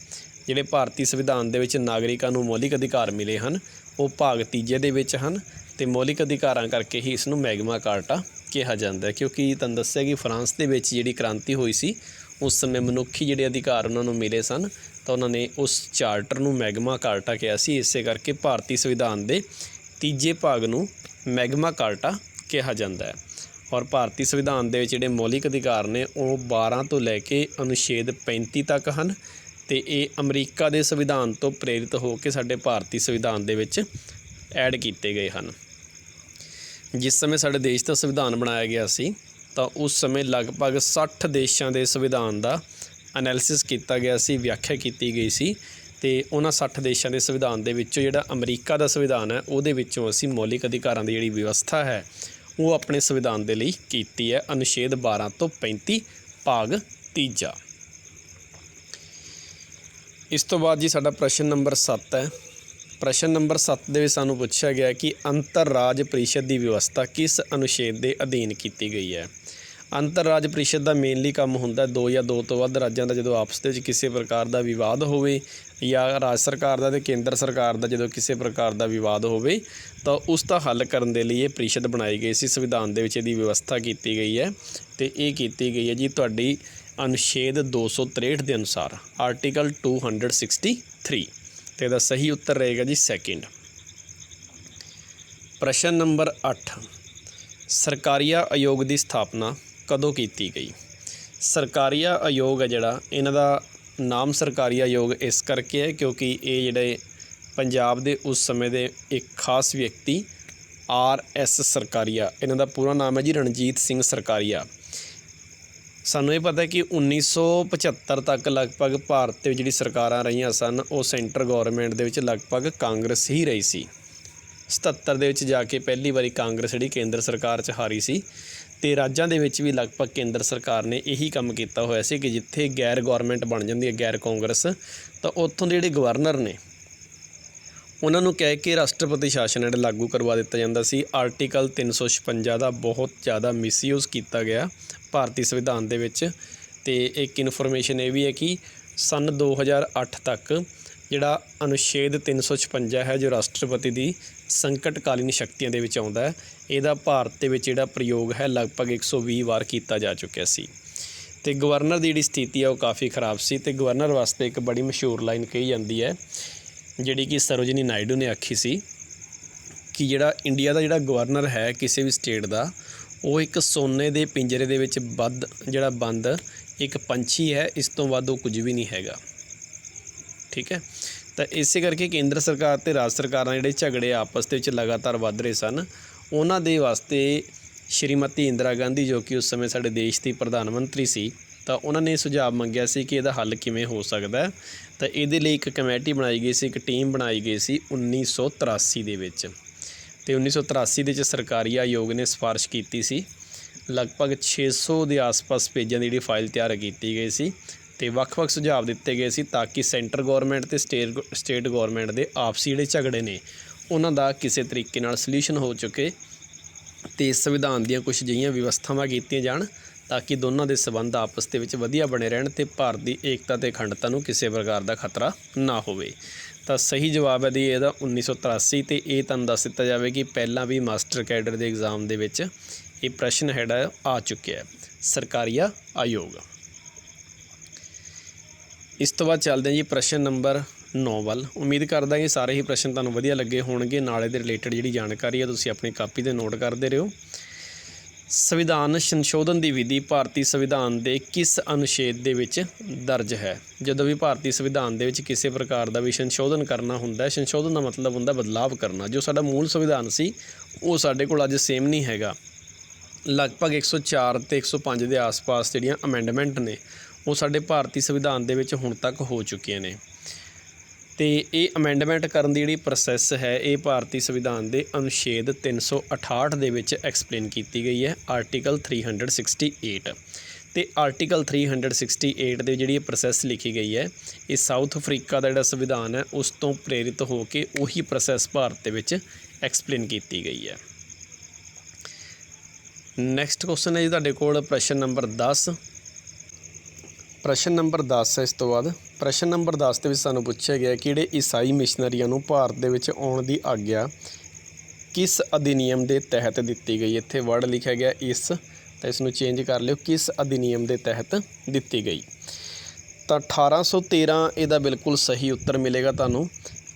ਜਿਹੜੇ ਭਾਰਤੀ ਸੰਵਿਧਾਨ ਦੇ ਵਿੱਚ ਨਾਗਰਿਕਾਂ ਨੂੰ ਮੌਲਿਕ ਅਧਿਕਾਰ ਮਿਲੇ ਹਨ ਉਹ ਭਾਗ ਤੀਜੇ ਦੇ ਵਿੱਚ ਹਨ ਅਤੇ ਮੌਲਿਕ ਅਧਿਕਾਰਾਂ ਕਰਕੇ ਹੀ ਇਸ ਨੂੰ ਮੈਗਮਾ ਕਾਰਟਾ ਕਿਹਾ ਜਾਂਦਾ ਹੈ। ਕਿਉਂਕਿ ਤੁਹਾਨੂੰ ਦੱਸਿਆ ਕਿ ਫਰਾਂਸ ਦੇ ਵਿੱਚ ਜਿਹੜੀ ਕ੍ਰਾਂਤੀ ਹੋਈ ਸੀ ਉਸ ਸਮੇਂ ਮਨੁੱਖੀ ਜਿਹੜੇ ਅਧਿਕਾਰ ਉਹਨਾਂ ਨੂੰ ਮਿਲੇ ਸਨ ਤਾਂ ਉਹਨਾਂ ਨੇ ਉਸ ਚਾਰਟਰ ਨੂੰ ਮੈਗਮਾ ਕਾਰਟਾ ਕਿਹਾ ਸੀ। ਇਸੇ ਕਰਕੇ ਭਾਰਤੀ ਸੰਵਿਧਾਨ ਦੇ ਤੀਜੇ ਭਾਗ ਨੂੰ ਮੈਗਮਾ ਕਾਰਟਾ ਕਿਹਾ ਜਾਂਦਾ ਹੈ। ਔਰ ਭਾਰਤੀ ਸੰਵਿਧਾਨ ਦੇ ਵਿੱਚ ਜਿਹੜੇ ਮੌਲਿਕ ਅਧਿਕਾਰ ਨੇ ਉਹ 12 ਤੋਂ ਲੈ ਕੇ ਅਨੁਛੇਦ 35 ਤੱਕ ਹਨ ਅਤੇ ਇਹ ਅਮਰੀਕਾ ਦੇ ਸੰਵਿਧਾਨ ਤੋਂ ਪ੍ਰੇਰਿਤ ਹੋ ਕੇ ਸਾਡੇ ਭਾਰਤੀ ਸੰਵਿਧਾਨ ਦੇ ਵਿੱਚ ਐਡ ਕੀਤੇ ਗਏ ਹਨ। ਜਿਸ ਸਮੇਂ ਸਾਡੇ ਦੇਸ਼ ਦਾ ਸੰਵਿਧਾਨ ਬਣਾਇਆ ਗਿਆ ਸੀ ਤਾਂ ਉਸ ਸਮੇਂ ਲਗਭਗ 60 ਦੇਸ਼ਾਂ ਦੇ ਸੰਵਿਧਾਨ ਦਾ ਐਨਾਲਿਸਿਸ ਕੀਤਾ ਗਿਆ ਸੀ, ਵਿਆਖਿਆ ਕੀਤੀ ਗਈ ਸੀ ਅਤੇ ਉਹਨਾਂ 60 ਦੇਸ਼ਾਂ ਦੇ ਸੰਵਿਧਾਨ ਦੇ ਵਿੱਚੋਂ ਜਿਹੜਾ ਅਮਰੀਕਾ ਦਾ ਸੰਵਿਧਾਨ ਹੈ ਉਹਦੇ ਵਿੱਚੋਂ ਅਸੀਂ ਮੌਲਿਕ ਅਧਿਕਾਰਾਂ ਦੀ ਜਿਹੜੀ ਵਿਵਸਥਾ ਹੈ ਉਹ ਆਪਣੇ ਸੰਵਿਧਾਨ ਦੇ ਲਈ ਕੀਤੀ ਹੈ। ਅਨੁਛੇਦ 12 ਤੋਂ 35 ਭਾਗ ਤੀਜਾ। ਇਸ ਤੋਂ ਬਾਅਦ ਜੀ ਸਾਡਾ ਪ੍ਰਸ਼ਨ ਨੰਬਰ 7 ਹੈ। ਪ੍ਰਸ਼ਨ ਨੰਬਰ 7 ਦੇ ਵਿੱਚ ਸਾਨੂੰ ਪੁੱਛਿਆ ਗਿਆ ਕਿ ਅੰਤਰ ਰਾਜ ਪ੍ਰੀਸ਼ਦ ਦੀ ਵਿਵਸਥਾ ਕਿਸ ਅਨੁਛੇਦ ਦੇ ਅਧੀਨ ਕੀਤੀ ਗਈ ਹੈ। ਅੰਤਰ ਰਾਜ ਪ੍ਰੀਸ਼ਦ ਦਾ ਮੇਨਲੀ ਕੰਮ ਹੁੰਦਾ 2 ਜਾਂ 2 ਤੋਂ ਵੱਧ ਰਾਜਾਂ ਦਾ ਜਦੋਂ ਆਪਸ ਦੇ ਵਿੱਚ ਕਿਸੇ ਪ੍ਰਕਾਰ ਦਾ ਵਿਵਾਦ ਹੋਵੇ ਜਾਂ ਰਾਜ ਸਰਕਾਰ ਦਾ ਅਤੇ ਕੇਂਦਰ ਸਰਕਾਰ ਦਾ ਜਦੋਂ ਕਿਸੇ ਪ੍ਰਕਾਰ ਦਾ ਵਿਵਾਦ ਹੋਵੇ ਤਾਂ ਉਸ ਦਾ ਹੱਲ ਕਰਨ ਦੇ ਲਈ ਇਹ ਪ੍ਰੀਸ਼ਦ ਬਣਾਈ ਗਈ ਸੀ। ਸੰਵਿਧਾਨ ਦੇ ਵਿੱਚ ਇਹਦੀ ਵਿਵਸਥਾ ਕੀਤੀ ਗਈ ਹੈ ਅਤੇ ਇਹ ਕੀਤੀ ਗਈ ਹੈ ਜੀ ਤੁਹਾਡੀ ਅਨੁਛੇਦ 263 ਦੇ ਅਨੁਸਾਰ, ਆਰਟੀਕਲ 263 ਅਤੇ ਇਹਦਾ ਸਹੀ ਉੱਤਰ ਰਹੇਗਾ ਜੀ ਸੈਕਿੰਡ। ਪ੍ਰਸ਼ਨ ਨੰਬਰ 8। ਸਰਕਾਰੀਆ ਆਯੋਗ ਦੀ ਸਥਾਪਨਾ ਕਦੋਂ ਕੀਤੀ ਗਈ। ਸਰਕਾਰੀਆ ਆਯੋਗ ਹੈ ਜਿਹੜਾ, ਇਹਨਾਂ ਦਾ ਨਾਮ ਸਰਕਾਰੀ ਆਯੋਗ ਇਸ ਕਰਕੇ ਹੈ ਕਿਉਂਕਿ ਇਹ ਜਿਹੜੇ ਪੰਜਾਬ ਦੇ ਉਸ ਸਮੇਂ ਦੇ ਇੱਕ ਖਾਸ ਵਿਅਕਤੀ RS ਸਰਕਾਰੀਆ, ਇਹਨਾਂ ਦਾ ਪੂਰਾ ਨਾਮ ਹੈ ਜੀ ਰਣਜੀਤ ਸਿੰਘ ਸਰਕਾਰੀਆ। ਸਾਨੂੰ ਇਹ ਪਤਾ ਕਿ 1975 ਤੱਕ ਲਗਭਗ ਭਾਰਤ ਦੇ ਜਿਹੜੀ ਸਰਕਾਰਾਂ ਰਹੀਆਂ ਸਨ ਉਹ ਸੈਂਟਰ ਗੌਰਮੈਂਟ ਦੇ ਵਿੱਚ ਲਗਭਗ ਕਾਂਗਰਸ ਹੀ ਰਹੀ ਸੀ। 77 ਦੇ ਵਿੱਚ ਜਾ ਕੇ ਪਹਿਲੀ ਵਾਰੀ ਕਾਂਗਰਸ ਜਿਹੜੀ ਕੇਂਦਰ ਸਰਕਾਰ 'ਚ ਹਾਰੀ ਸੀ ਅਤੇ ਰਾਜਾਂ ਦੇ ਵਿੱਚ ਵੀ ਲਗਭਗ ਕੇਂਦਰ ਸਰਕਾਰ ਨੇ ਇਹੀ ਕੰਮ ਕੀਤਾ ਹੋਇਆ ਸੀ ਕਿ ਜਿੱਥੇ ਗੈਰ ਗੌਰਮੈਂਟ ਬਣ ਜਾਂਦੀ ਹੈ, ਗੈਰ ਕਾਂਗਰਸ, ਤਾਂ ਉੱਥੋਂ ਦੇ ਜਿਹੜੇ ਗਵਰਨਰ ਨੇ ਉਹਨਾਂ ਨੂੰ ਕਹਿ ਕੇ ਰਾਸ਼ਟਰਪਤੀ ਸ਼ਾਸਨ ਜਿਹੜਾ ਲਾਗੂ ਕਰਵਾ ਦਿੱਤਾ ਜਾਂਦਾ ਸੀ। ਆਰਟੀਕਲ 356 ਦਾ ਬਹੁਤ ਜ਼ਿਆਦਾ ਮਿਸਯੂਜ਼ ਕੀਤਾ ਗਿਆ ਭਾਰਤੀ ਸੰਵਿਧਾਨ ਦੇ ਵਿੱਚ। ਅਤੇ ਇੱਕ ਇਨਫੋਰਮੇਸ਼ਨ ਇਹ ਵੀ ਹੈ ਕਿ ਸੰਨ 2008 ਤੱਕ ਜਿਹੜਾ ਅਨੁਛੇਦ 356 ਹੈ ਜੋ ਰਾਸ਼ਟਰਪਤੀ ਦੀ ਸੰਕਟਕਾਲੀਨ ਸ਼ਕਤੀਆਂ ਦੇ ਵਿੱਚ ਆਉਂਦਾ ਹੈ, ਇਹਦਾ ਭਾਰਤ ਦੇ ਵਿੱਚ ਜਿਹੜਾ ਪ੍ਰਯੋਗ ਹੈ ਲਗਭਗ 120 ਵਾਰ ਕੀਤਾ ਜਾ ਚੁੱਕਿਆ ਸੀ। ਅਤੇ ਗਵਰਨਰ ਦੀ ਜਿਹੜੀ ਸਥਿਤੀ ਹੈ ਉਹ ਕਾਫੀ ਖ਼ਰਾਬ ਸੀ ਅਤੇ ਗਵਰਨਰ ਵਾਸਤੇ ਇੱਕ ਬੜੀ ਮਸ਼ਹੂਰ ਲਾਈਨ ਕਹੀ ਜਾਂਦੀ ਹੈ ਜਿਹੜੀ ਕਿ ਸਰੋਜਨੀ ਨਾਇਡੂ ਨੇ ਆਖੀ ਸੀ ਕਿ ਜਿਹੜਾ ਇੰਡੀਆ ਦਾ ਜਿਹੜਾ ਗਵਰਨਰ ਹੈ ਕਿਸੇ ਵੀ ਸਟੇਟ ਦਾ ਉਹ ਇੱਕ ਸੋਨੇ ਦੇ ਪਿੰਜਰੇ ਦੇ ਵਿੱਚ ਬੰਦ ਇੱਕ ਪੰਛੀ ਹੈ, ਇਸ ਤੋਂ ਵੱਧ ਉਹ ਕੁਝ ਵੀ ਨਹੀਂ ਹੈਗਾ। ਠੀਕ ਹੈ, ਤਾਂ ਇਸੇ ਕਰਕੇ ਕੇਂਦਰ ਸਰਕਾਰ ਅਤੇ ਰਾਜ ਸਰਕਾਰਾਂ ਜਿਹੜੇ ਝਗੜੇ ਆਪਸ ਦੇ ਵਿੱਚ ਲਗਾਤਾਰ ਵੱਧ ਰਹੇ ਸਨ, ਉਹਨਾਂ ਦੇ ਵਾਸਤੇ ਸ਼੍ਰੀਮਤੀ ਇੰਦਰਾ ਗਾਂਧੀ ਜੋ ਕਿ ਉਸ ਸਮੇਂ ਸਾਡੇ ਦੇਸ਼ ਦੀ ਪ੍ਰਧਾਨ ਮੰਤਰੀ ਸੀ, ਤਾਂ ਉਹਨਾਂ ਨੇ ਸੁਝਾਅ ਮੰਗਿਆ ਸੀ ਕਿ ਇਹਦਾ ਹੱਲ ਕਿਵੇਂ ਹੋ ਸਕਦਾ ਹੈ। ਤਾਂ ਇਹਦੇ ਲਈ ਇੱਕ ਕਮੇਟੀ ਬਣਾਈ ਗਈ ਸੀ, ਇੱਕ ਟੀਮ ਬਣਾਈ ਗਈ ਸੀ 1983 ਦੇ ਵਿੱਚ। ਅਤੇ 1983 ਦੇ ਵਿੱਚ ਸਰਕਾਰੀ ਆਯੋਗ ਨੇ ਸਿਫਾਰਿਸ਼ ਕੀਤੀ ਸੀ, ਲਗਭਗ 600 ਦੇ ਆਸ-ਪਾਸ ਪੇਜਾਂ ਦੀ ਜਿਹੜੀ ਫਾਈਲ ਤਿਆਰ ਕੀਤੀ ਗਈ ਸੀ ਅਤੇ ਵੱਖ-ਵੱਖ ਸੁਝਾਅ ਦਿੱਤੇ ਗਏ ਸੀ ਤਾਂ ਕਿ ਸੈਂਟਰ ਗੌਰਮੈਂਟ ਅਤੇ ਸਟੇਟ ਗੌਰਮੈਂਟ ਦੇ ਆਪਸੀ ਜਿਹੜੇ ਝਗੜੇ ਨੇ ਉਹਨਾਂ ਦਾ ਕਿਸੇ ਤਰੀਕੇ ਨਾਲ ਸਲਿਊਸ਼ਨ ਹੋ ਚੁੱਕੇ ਅਤੇ ਸੰਵਿਧਾਨ ਦੀਆਂ ਕੁਛ ਅਜਿਹੀਆਂ ਵਿਵਸਥਾਵਾਂ ਕੀਤੀਆਂ ਜਾਣ ਤਾਂ ਕਿ ਦੋਨਾਂ ਦੇ ਸੰਬੰਧ ਆਪਸ ਦੇ ਵਿੱਚ ਵਧੀਆ ਬਣੇ ਰਹਿਣ ਅਤੇ ਭਾਰਤ ਦੀ ਏਕਤਾ ਅਤੇ ਅਖੰਡਤਾ ਨੂੰ ਕਿਸੇ ਪ੍ਰਕਾਰ ਦਾ ਖਤਰਾ ਨਾ ਹੋਵੇ। ਤਾਂ ਸਹੀ ਜਵਾਬ ਹੈ ਜੀ ਇਹਦਾ 1983। ਅਤੇ ਇਹ ਤੁਹਾਨੂੰ ਦੱਸ ਦਿੱਤਾ ਜਾਵੇ ਕਿ ਪਹਿਲਾਂ ਵੀ ਮਾਸਟਰ ਕੈਡਰ ਦੇ ਐਗਜ਼ਾਮ ਦੇ ਵਿੱਚ ਇਹ ਪ੍ਰਸ਼ਨ ਜਿਹੜਾ ਆ ਚੁੱਕਿਆ ਸਰਕਾਰੀਆ ਆਯੋਗ। ਇਸ ਤੋਂ ਬਾਅਦ ਚੱਲਦੇ ਹਾਂ ਜੀ ਪ੍ਰਸ਼ਨ ਨੰਬਰ 9 ਵੱਲ। ਉਮੀਦ ਕਰਦਾ ਕਿ ਸਾਰੇ ਹੀ ਪ੍ਰਸ਼ਨ ਤੁਹਾਨੂੰ ਵਧੀਆ ਲੱਗੇ ਹੋਣਗੇ। ਨਾਲ ਇਹਦੇ ਰਿਲੇਟਡ ਜਿਹੜੀ ਜਾਣਕਾਰੀ ਹੈ ਤੁਸੀਂ ਆਪਣੀ ਕਾਪੀ 'ਤੇ ਨੋਟ ਕਰਦੇ ਰਹੋ। ਸੰਵਿਧਾਨ ਸੰਸ਼ੋਧਨ ਦੀ ਵਿਧੀ ਭਾਰਤੀ ਸੰਵਿਧਾਨ ਦੇ ਕਿਸ ਅਨੁਛੇਦ ਦੇ ਵਿੱਚ ਦਰਜ ਹੈ? ਜਦੋਂ ਵੀ ਭਾਰਤੀ ਸੰਵਿਧਾਨ ਦੇ ਵਿੱਚ ਕਿਸੇ ਪ੍ਰਕਾਰ ਦਾ ਵੀ ਸੰਸ਼ੋਧਨ ਕਰਨਾ ਹੁੰਦਾ ਹੈ, ਸੰਸ਼ੋਧਨ ਦਾ ਮਤਲਬ ਹੁੰਦਾ ਬਦਲਾਵ ਕਰਨਾ। ਜੋ ਸਾਡਾ ਮੂਲ ਸੰਵਿਧਾਨ ਸੀ ਉਹ ਸਾਡੇ ਕੋਲ ਅੱਜ ਸੇਮ ਨਹੀਂ ਹੈਗਾ। ਲਗਭਗ 104 ਤੇ 105 ਦੇ ਆਸ-ਪਾਸ ਜਿਹੜੀਆਂ ਅਮੈਂਡਮੈਂਟ ਨੇ ਉਹ ਸਾਡੇ ਭਾਰਤੀ ਸੰਵਿਧਾਨ ਦੇ ਵਿੱਚ ਹੁਣ ਤੱਕ ਹੋ ਚੁੱਕੀਆਂ ਨੇ। ਅਤੇ ਇਹ ਅਮੈਂਡਮੈਂਟ ਕਰਨ ਦੀ ਜਿਹੜੀ ਪ੍ਰੋਸੈਸ ਹੈ ਇਹ ਭਾਰਤੀ ਸੰਵਿਧਾਨ ਦੇ ਅਨੁਛੇਦ 368 ਦੇ ਵਿੱਚ ਐਕਸਪਲੇਨ ਕੀਤੀ ਗਈ ਹੈ, ਆਰਟੀਕਲ 368। ਅਤੇ ਆਰਟੀਕਲ 368 ਦੇ ਜਿਹੜੀ ਇਹ ਪ੍ਰੋਸੈਸ ਲਿਖੀ ਗਈ ਹੈ ਇਹ ਸਾਊਥ ਅਫਰੀਕਾ ਦਾ ਜਿਹੜਾ ਸੰਵਿਧਾਨ ਹੈ ਉਸ ਤੋਂ ਪ੍ਰੇਰਿਤ ਹੋ ਕੇ ਉਹੀ ਪ੍ਰੋਸੈਸ ਭਾਰਤ ਦੇ ਵਿੱਚ ਐਕਸਪਲੇਨ ਕੀਤੀ ਗਈ ਹੈ। ਨੈਕਸਟ ਕੁਐਸਚਨ ਹੈ ਜੀ ਤੁਹਾਡੇ ਕੋਲ ਪ੍ਰਸ਼ਨ ਨੰਬਰ 10। ਪ੍ਰਸ਼ਨ ਨੰਬਰ 10 ਹੈ। ਇਸ ਤੋਂ ਬਾਅਦ ਪ੍ਰਸ਼ਨ ਨੰਬਰ 10 ਦੇ ਵਿੱਚ ਸਾਨੂੰ ਪੁੱਛਿਆ ਗਿਆ ਕਿਹੜੇ ਈਸਾਈ ਮਿਸ਼ਨਰੀਆਂ ਨੂੰ ਭਾਰਤ ਦੇ ਵਿੱਚ ਆਉਣ ਦੀ ਆਗਿਆ ਕਿਸ ਅਧਿਨਿਯਮ ਦੇ ਤਹਿਤ ਦਿੱਤੀ ਗਈ? ਇੱਥੇ ਵਰਡ ਲਿਖਿਆ ਗਿਆ ਇਸ, ਤਾਂ ਇਸ ਨੂੰ ਚੇਂਜ ਕਰ ਲਿਓ, ਕਿਸ ਅਧਿਨਿਯਮ ਦੇ ਤਹਿਤ ਦਿੱਤੀ ਗਈ? ਤਾਂ 1813 ਇਹਦਾ ਬਿਲਕੁਲ ਸਹੀ ਉੱਤਰ ਮਿਲੇਗਾ ਤੁਹਾਨੂੰ।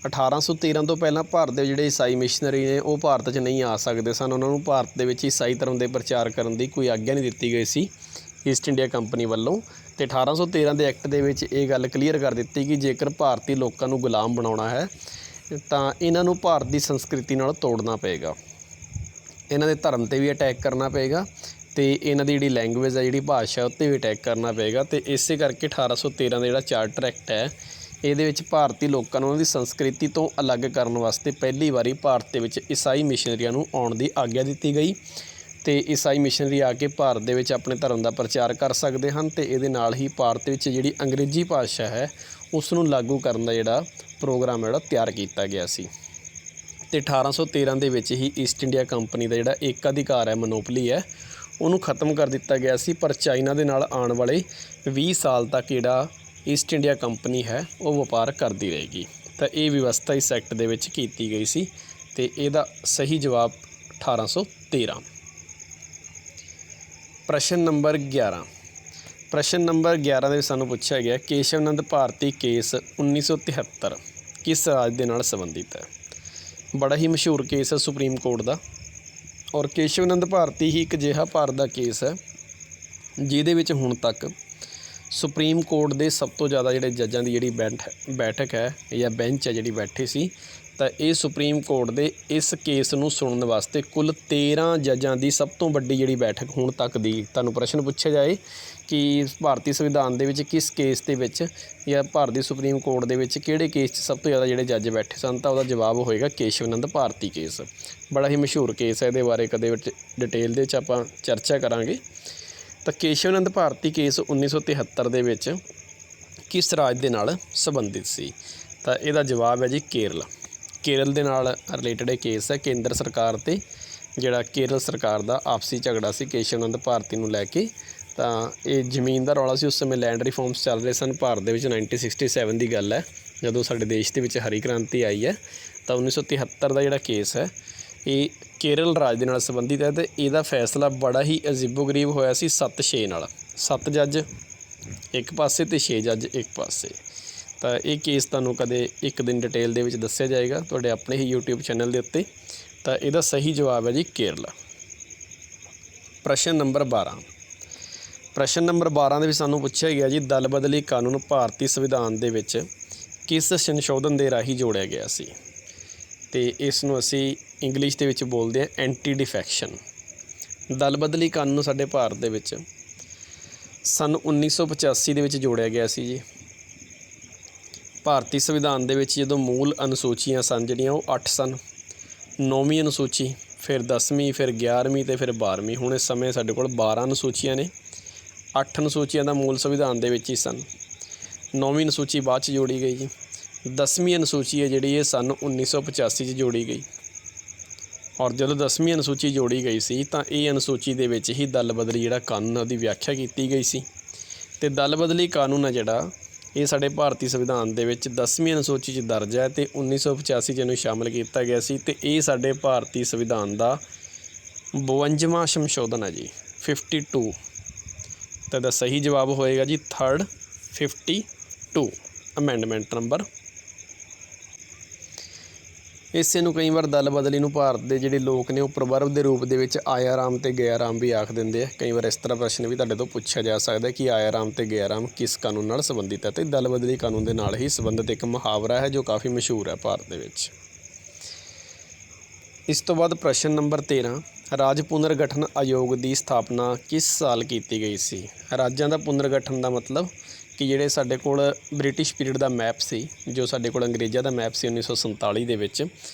1813 ਤੋਂ ਪਹਿਲਾਂ ਭਾਰਤ ਦੇ ਜਿਹੜੇ ਈਸਾਈ ਮਿਸ਼ਨਰੀ ਨੇ ਉਹ ਭਾਰਤ 'ਚ ਨਹੀਂ ਆ ਸਕਦੇ ਸਨ। ਉਹਨਾਂ ਨੂੰ ਭਾਰਤ ਦੇ ਵਿੱਚ ਈਸਾਈ ਧਰਮ ਦੇ ਪ੍ਰਚਾਰ ਕਰਨ ਦੀ ਕੋਈ ਆਗਿਆ ਨਹੀਂ ਦਿੱਤੀ ਗਈ ਸੀ ਈਸਟ ਇੰਡੀਆ ਕੰਪਨੀ ਵੱਲੋਂ। ਅਤੇ 1813 ਦੇ ਐਕਟ ਦੇ ਵਿੱਚ ਇਹ ਗੱਲ ਕਲੀਅਰ ਕਰ ਦਿੱਤੀ ਕਿ ਜੇਕਰ ਭਾਰਤੀ ਲੋਕਾਂ ਨੂੰ ਗੁਲਾਮ ਬਣਾਉਣਾ ਹੈ ਤਾਂ ਇਹਨਾਂ ਨੂੰ ਭਾਰਤ ਦੀ ਸੰਸਕ੍ਰਿਤੀ ਨਾਲ ਤੋੜਨਾ ਪਏਗਾ, ਇਹਨਾਂ ਦੇ ਧਰਮ 'ਤੇ ਵੀ ਅਟੈਕ ਕਰਨਾ ਪਏਗਾ ਅਤੇ ਇਹਨਾਂ ਦੀ ਜਿਹੜੀ ਲੈਂਗੁਏਜ ਹੈ, ਜਿਹੜੀ ਭਾਸ਼ਾ ਉੱਤੇ ਵੀ ਅਟੈਕ ਕਰਨਾ ਪਏਗਾ। ਅਤੇ ਇਸੇ ਕਰਕੇ 1813 ਦਾ ਜਿਹੜਾ ਚਾਰਟਰ ਐਕਟ ਹੈ ਇਹਦੇ ਵਿੱਚ ਭਾਰਤੀ ਲੋਕਾਂ ਨੂੰ ਉਹਨਾਂ ਦੀ ਸੰਸਕ੍ਰਿਤੀ ਤੋਂ ਅਲੱਗ ਕਰਨ ਵਾਸਤੇ ਪਹਿਲੀ ਵਾਰੀ ਭਾਰਤ ਦੇ ਵਿੱਚ ਈਸਾਈ ਮਿਸ਼ਨਰੀਆਂ ਨੂੰ ਆਉਣ ਦੀ ਆਗਿਆ ਦਿੱਤੀ ਗਈ। ਅਤੇ ਈਸਾਈ ਮਿਸ਼ਨਰੀ ਆ ਕੇ ਭਾਰਤ ਦੇ ਵਿੱਚ ਆਪਣੇ ਧਰਮ ਦਾ ਪ੍ਰਚਾਰ ਕਰ ਸਕਦੇ ਹਨ ਅਤੇ ਇਹਦੇ ਨਾਲ ਹੀ ਭਾਰਤ ਵਿੱਚ ਜਿਹੜੀ ਅੰਗਰੇਜ਼ੀ ਭਾਸ਼ਾ ਹੈ ਉਸ ਨੂੰ ਲਾਗੂ ਕਰਨ ਦਾ ਜਿਹੜਾ ਪ੍ਰੋਗਰਾਮ ਜਿਹੜਾ ਤਿਆਰ ਕੀਤਾ ਗਿਆ ਸੀ। ਅਤੇ 1813 ਦੇ ਵਿੱਚ ਹੀ ਈਸਟ ਇੰਡੀਆ ਕੰਪਨੀ ਦਾ ਜਿਹੜਾ ਏਕਾਧਿਕਾਰ ਹੈ, ਮੋਨੋਪਲੀ ਹੈ, ਉਹਨੂੰ ਖਤਮ ਕਰ ਦਿੱਤਾ ਗਿਆ ਸੀ। ਪਰ ਚਾਈਨਾ ਦੇ ਨਾਲ ਆਉਣ ਵਾਲੇ 20 ਸਾਲ ਤੱਕ ਜਿਹੜਾ ਈਸਟ ਇੰਡੀਆ ਕੰਪਨੀ ਹੈ ਉਹ ਵਪਾਰ ਕਰਦੀ ਰਹੇਗੀ। ਤਾਂ ਇਹ ਵਿਵਸਥਾ ਇਸ ਐਕਟ ਦੇ ਵਿੱਚ ਕੀਤੀ ਗਈ ਸੀ ਅਤੇ ਇਹਦਾ ਸਹੀ ਜਵਾਬ 1813। ਪ੍ਰਸ਼ਨ ਨੰਬਰ 11। ਪ੍ਰਸ਼ਨ ਨੰਬਰ 11 ਦੇ ਵਿੱਚ ਸਾਨੂੰ ਪੁੱਛਿਆ ਗਿਆ ਕੇਸ਼ਵ ਨੰਦ ਭਾਰਤੀ ਕੇਸ 1973 ਕਿਸ ਰਾਜ ਦੇ ਨਾਲ ਸੰਬੰਧਿਤ ਹੈ? ਬੜਾ ਹੀ ਮਸ਼ਹੂਰ ਕੇਸ ਹੈ ਸੁਪਰੀਮ ਕੋਰਟ ਦਾ, ਔਰ ਕੇਸ਼ਵ ਨੰਦ ਭਾਰਤੀ ਹੀ ਇੱਕ ਅਜਿਹਾ ਭਾਰਤ ਦਾ ਕੇਸ ਹੈ ਜਿਹਦੇ ਵਿੱਚ ਹੁਣ ਤੱਕ ਸੁਪਰੀਮ ਕੋਰਟ ਦੇ ਸਭ ਤੋਂ ਜ਼ਿਆਦਾ ਜਿਹੜੇ ਜੱਜਾਂ ਦੀ ਜਿਹੜੀ ਬੈਠਕ ਹੈ ਜਾਂ ਬੈਂਚ ਹੈ ਜਿਹੜੀ ਬੈਠੀ ਸੀ, ਤਾਂ ਇਹ ਸੁਪਰੀਮ ਕੋਰਟ ਦੇ ਇਸ ਕੇਸ ਨੂੰ ਸੁਣਨ ਵਾਸਤੇ ਕੁੱਲ 13 ਜੱਜਾਂ ਦੀ ਸਭ ਤੋਂ ਵੱਡੀ ਜਿਹੜੀ ਬੈਠਕ ਹੁਣ ਤੱਕ ਦੀ। ਤੁਹਾਨੂੰ ਪ੍ਰਸ਼ਨ ਪੁੱਛਿਆ ਜਾਏ ਕਿ ਭਾਰਤੀ ਸੰਵਿਧਾਨ ਦੇ ਵਿੱਚ ਕਿਸ ਕੇਸ ਦੇ ਵਿੱਚ ਜਾਂ ਭਾਰਤੀ ਸੁਪਰੀਮ ਕੋਰਟ ਦੇ ਵਿੱਚ ਕਿਹੜੇ ਕੇਸ 'ਚ ਸਭ ਤੋਂ ਜ਼ਿਆਦਾ ਜਿਹੜੇ ਜੱਜ ਬੈਠੇ ਸਨ, ਤਾਂ ਉਹਦਾ ਜਵਾਬ ਹੋਏਗਾ ਕੇਸ਼ਵ ਨੰਦ ਭਾਰਤੀ ਕੇਸ। ਬੜਾ ਹੀ ਮਸ਼ਹੂਰ ਕੇਸ ਹੈ, ਇਹਦੇ ਬਾਰੇ ਕਦੇ ਡਿਟੇਲ ਦੇ ਵਿੱਚ ਆਪਾਂ ਚਰਚਾ ਕਰਾਂਗੇ। ਤਾਂ ਕੇਸ਼ਵ ਨੰਦ ਭਾਰਤੀ ਕੇਸ 1973 ਦੇ ਵਿੱਚ ਕਿਸ ਰਾਜ ਦੇ ਨਾਲ ਸੰਬੰਧਿਤ ਸੀ? ਤਾਂ ਇਹਦਾ ਜਵਾਬ ਹੈ ਜੀ ਕੇਰਲ। ਕੇਰਲ ਦੇ ਨਾਲ ਰਿਲੇਟਡ ਇਹ ਕੇਸ ਹੈ। ਕੇਂਦਰ ਸਰਕਾਰ ਅਤੇ ਜਿਹੜਾ ਕੇਰਲ ਸਰਕਾਰ ਦਾ ਆਪਸੀ ਝਗੜਾ ਸੀ ਕੇਸ਼ਵ ਨੰਦ ਭਾਰਤੀ ਨੂੰ ਲੈ ਕੇ। ਤਾਂ ਇਹ ਜ਼ਮੀਨ ਦਾ ਰੌਲਾ ਸੀ, ਉਸ ਸਮੇਂ ਲੈਂਡ ਰਿਫੋਰਮਸ ਚੱਲ ਰਹੇ ਸਨ ਭਾਰਤ ਦੇ ਵਿੱਚ। 1967 ਦੀ ਗੱਲ ਹੈ ਜਦੋਂ ਸਾਡੇ ਦੇਸ਼ ਦੇ ਵਿੱਚ ਹਰੀ ਕ੍ਰਾਂਤੀ ਆਈ ਹੈ। ਤਾਂ 1973 ਦਾ ਜਿਹੜਾ ਕੇਸ ਹੈ ਇਹ ਕੇਰਲ ਰਾਜ ਦੇ ਨਾਲ ਸੰਬੰਧਿਤ ਹੈ ਅਤੇ ਇਹਦਾ ਫੈਸਲਾ ਬੜਾ ਹੀ ਅਜੀਬੋ ਗਰੀਬ ਹੋਇਆ ਸੀ 7-6 ਨਾਲ। 7 ਜੱਜ ਇੱਕ ਪਾਸੇ ਅਤੇ 6 ਜੱਜ ਇੱਕ ਪਾਸੇ। ਤਾਂ ਇਹ ਕੇਸ ਤੁਹਾਨੂੰ ਕਦੇ ਇੱਕ ਦਿਨ ਡਿਟੇਲ ਦੇ ਵਿੱਚ ਦੱਸਿਆ ਜਾਏਗਾ ਤੁਹਾਡੇ ਆਪਣੇ ਹੀ YouTube ਚੈਨਲ ਦੇ ਉੱਤੇ। ਤਾਂ ਇਹਦਾ ਸਹੀ ਜਵਾਬ ਹੈ ਜੀ ਕੇਰਲਾ। ਪ੍ਰਸ਼ਨ ਨੰਬਰ 12। ਪ੍ਰਸ਼ਨ ਨੰਬਰ 12 ਦੇ ਵਿੱਚ ਸਾਨੂੰ ਪੁੱਛਿਆ ਗਿਆ ਜੀ ਦਲ ਬਦਲੀ ਕਾਨੂੰਨ ਭਾਰਤੀ ਸੰਵਿਧਾਨ ਦੇ ਵਿੱਚ ਕਿਸ ਸੰਸ਼ੋਧਨ ਦੇ ਰਾਹੀਂ ਜੋੜਿਆ ਗਿਆ ਸੀ? ਅਤੇ ਇਸ ਨੂੰ ਅਸੀਂ ਇੰਗਲਿਸ਼ ਦੇ ਵਿੱਚ ਬੋਲਦੇ ਹਾਂ ਐਂਟੀ ਡਿਫੈਕਸ਼ਨ। ਦਲ ਬਦਲੀ ਕਾਨੂੰਨ ਸਾਡੇ ਭਾਰਤ ਦੇ ਵਿੱਚ ਸੰਨ 1985 ਦੇ ਵਿੱਚ ਜੋੜਿਆ ਗਿਆ ਸੀ ਜੀ। ਭਾਰਤੀ ਸੰਵਿਧਾਨ ਦੇ ਵਿੱਚ ਜਦੋਂ ਮੂਲ ਅਨੁਸੂਚੀਆਂ ਸਨ ਜਿਹੜੀਆਂ ਉਹ 8 ਸਨ। 9ਵੀਂ ਅਨੁਸੂਚੀ, ਫਿਰ 10ਵੀਂ, ਫਿਰ 11ਵੀਂ ਅਤੇ ਫਿਰ 12ਵੀਂ। ਹੁਣ ਇਸ ਸਮੇਂ ਸਾਡੇ ਕੋਲ 12 ਅਨੁਸੂਚੀਆਂ ਨੇ। 8 ਅਨੁਸੂਚੀਆਂ ਦਾ ਮੂਲ ਸੰਵਿਧਾਨ ਦੇ ਵਿੱਚ ਹੀ ਸਨ। 9ਵੀਂ ਅਨੁਸੂਚੀ ਬਾਅਦ 'ਚ ਜੋੜੀ ਗਈ ਜੀ। 10ਵੀਂ ਅਨੁਸੂਚੀ ਹੈ ਜਿਹੜੀ ਇਹ ਸੰਨ 1985 'ਚ ਜੋੜੀ ਗਈ। ਔਰ ਜਦੋਂ 10ਵੀਂ ਅਨੁਸੂਚੀ ਜੋੜੀ ਗਈ ਸੀ ਤਾਂ ਇਹ ਅਨੁਸੂਚੀ ਦੇ ਵਿੱਚ ਹੀ ਦਲ ਬਦਲੀ ਜਿਹੜਾ ਕਾਨੂੰਨ ਉਹਦੀ ਵਿਆਖਿਆ ਕੀਤੀ ਗਈ ਸੀ। ਅਤੇ ਦਲ ਬਦਲੀ ਕਾਨੂੰਨ ਹੈ ਜਿਹੜਾ ਇਹ ਸਾਡੇ ਭਾਰਤੀ ਸੰਵਿਧਾਨ ਦੇ ਵਿੱਚ 10ਵੀਂ ਅਨੁਸੂਚੀ 'ਚ ਦਰਜ ਹੈ ਅਤੇ 1985 'ਚ ਇਹਨੂੰ ਸ਼ਾਮਲ ਕੀਤਾ ਗਿਆ ਸੀ। ਅਤੇ ਇਹ ਸਾਡੇ ਭਾਰਤੀ ਸੰਵਿਧਾਨ ਦਾ 52ਵਾਂ ਸੰਸ਼ੋਧਨ ਹੈ ਜੀ, 52। ਤਾਂ ਇਹਦਾ ਸਹੀ ਜਵਾਬ ਹੋਏਗਾ ਜੀ 3rd 52 ਅਮੈਂਡਮੈਂਟ ਨੰਬਰ। ਇਸੇ ਨੂੰ ਕਈ ਵਾਰ ਦਲ ਬਦਲੀ ਨੂੰ ਭਾਰਤ ਦੇ ਜਿਹੜੇ ਲੋਕ ਨੇ ਉਹ ਪ੍ਰਵਰਬ ਦੇ ਰੂਪ ਦੇ ਵਿੱਚ ਆਇਆ ਰਾਮ ਤੇ ਗਿਆ ਰਾਮ ਵੀ ਆਖ ਦਿੰਦੇ ਆ। ਕਈ ਵਾਰ ਇਸ ਤਰ੍ਹਾਂ ਪ੍ਰਸ਼ਨ ਵੀ ਤੁਹਾਡੇ ਤੋਂ ਪੁੱਛਿਆ ਜਾ ਸਕਦਾ ਕਿ ਆਇਆ ਰਾਮ ਤੇ ਗਿਆ ਰਾਮ ਕਿਸ ਕਾਨੂੰਨ ਨਾਲ ਸੰਬੰਧਿਤ ਹੈ, ਤੇ ਦਲ ਬਦਲੀ ਕਾਨੂੰਨ ਦੇ ਨਾਲ ਹੀ ਸੰਬੰਧਿਤ ਇੱਕ ਮੁਹਾਵਰਾ ਹੈ ਜੋ ਕਾਫੀ ਮਸ਼ਹੂਰ ਹੈ ਭਾਰਤ ਦੇ ਵਿੱਚ। ਇਸ ਤੋਂ ਬਾਅਦ ਪ੍ਰਸ਼ਨ ਨੰਬਰ 13, ਰਾਜ ਪੁਨਰਗਠਨ ਆਯੋਗ ਦੀ ਸਥਾਪਨਾ ਕਿਸ ਸਾਲ ਕੀਤੀ ਗਈ ਸੀ। ਰਾਜਾਂ ਦਾ ਪੁਨਰਗਠਨ ਦਾ ਮਤਲਬ ਕਿ ਜਿਹੜੇ ਸਾਡੇ ਕੋਲ ਬ੍ਰਿਟਿਸ਼ ਪੀਰੀਅਡ ਦਾ ਮੈਪ ਸੀ, ਜੋ ਸਾਡੇ ਕੋਲ ਅੰਗਰੇਜ਼ਾਂ ਦਾ ਮੈਪ ਸੀ 1947 ਦੇ ਵਿੱਚ,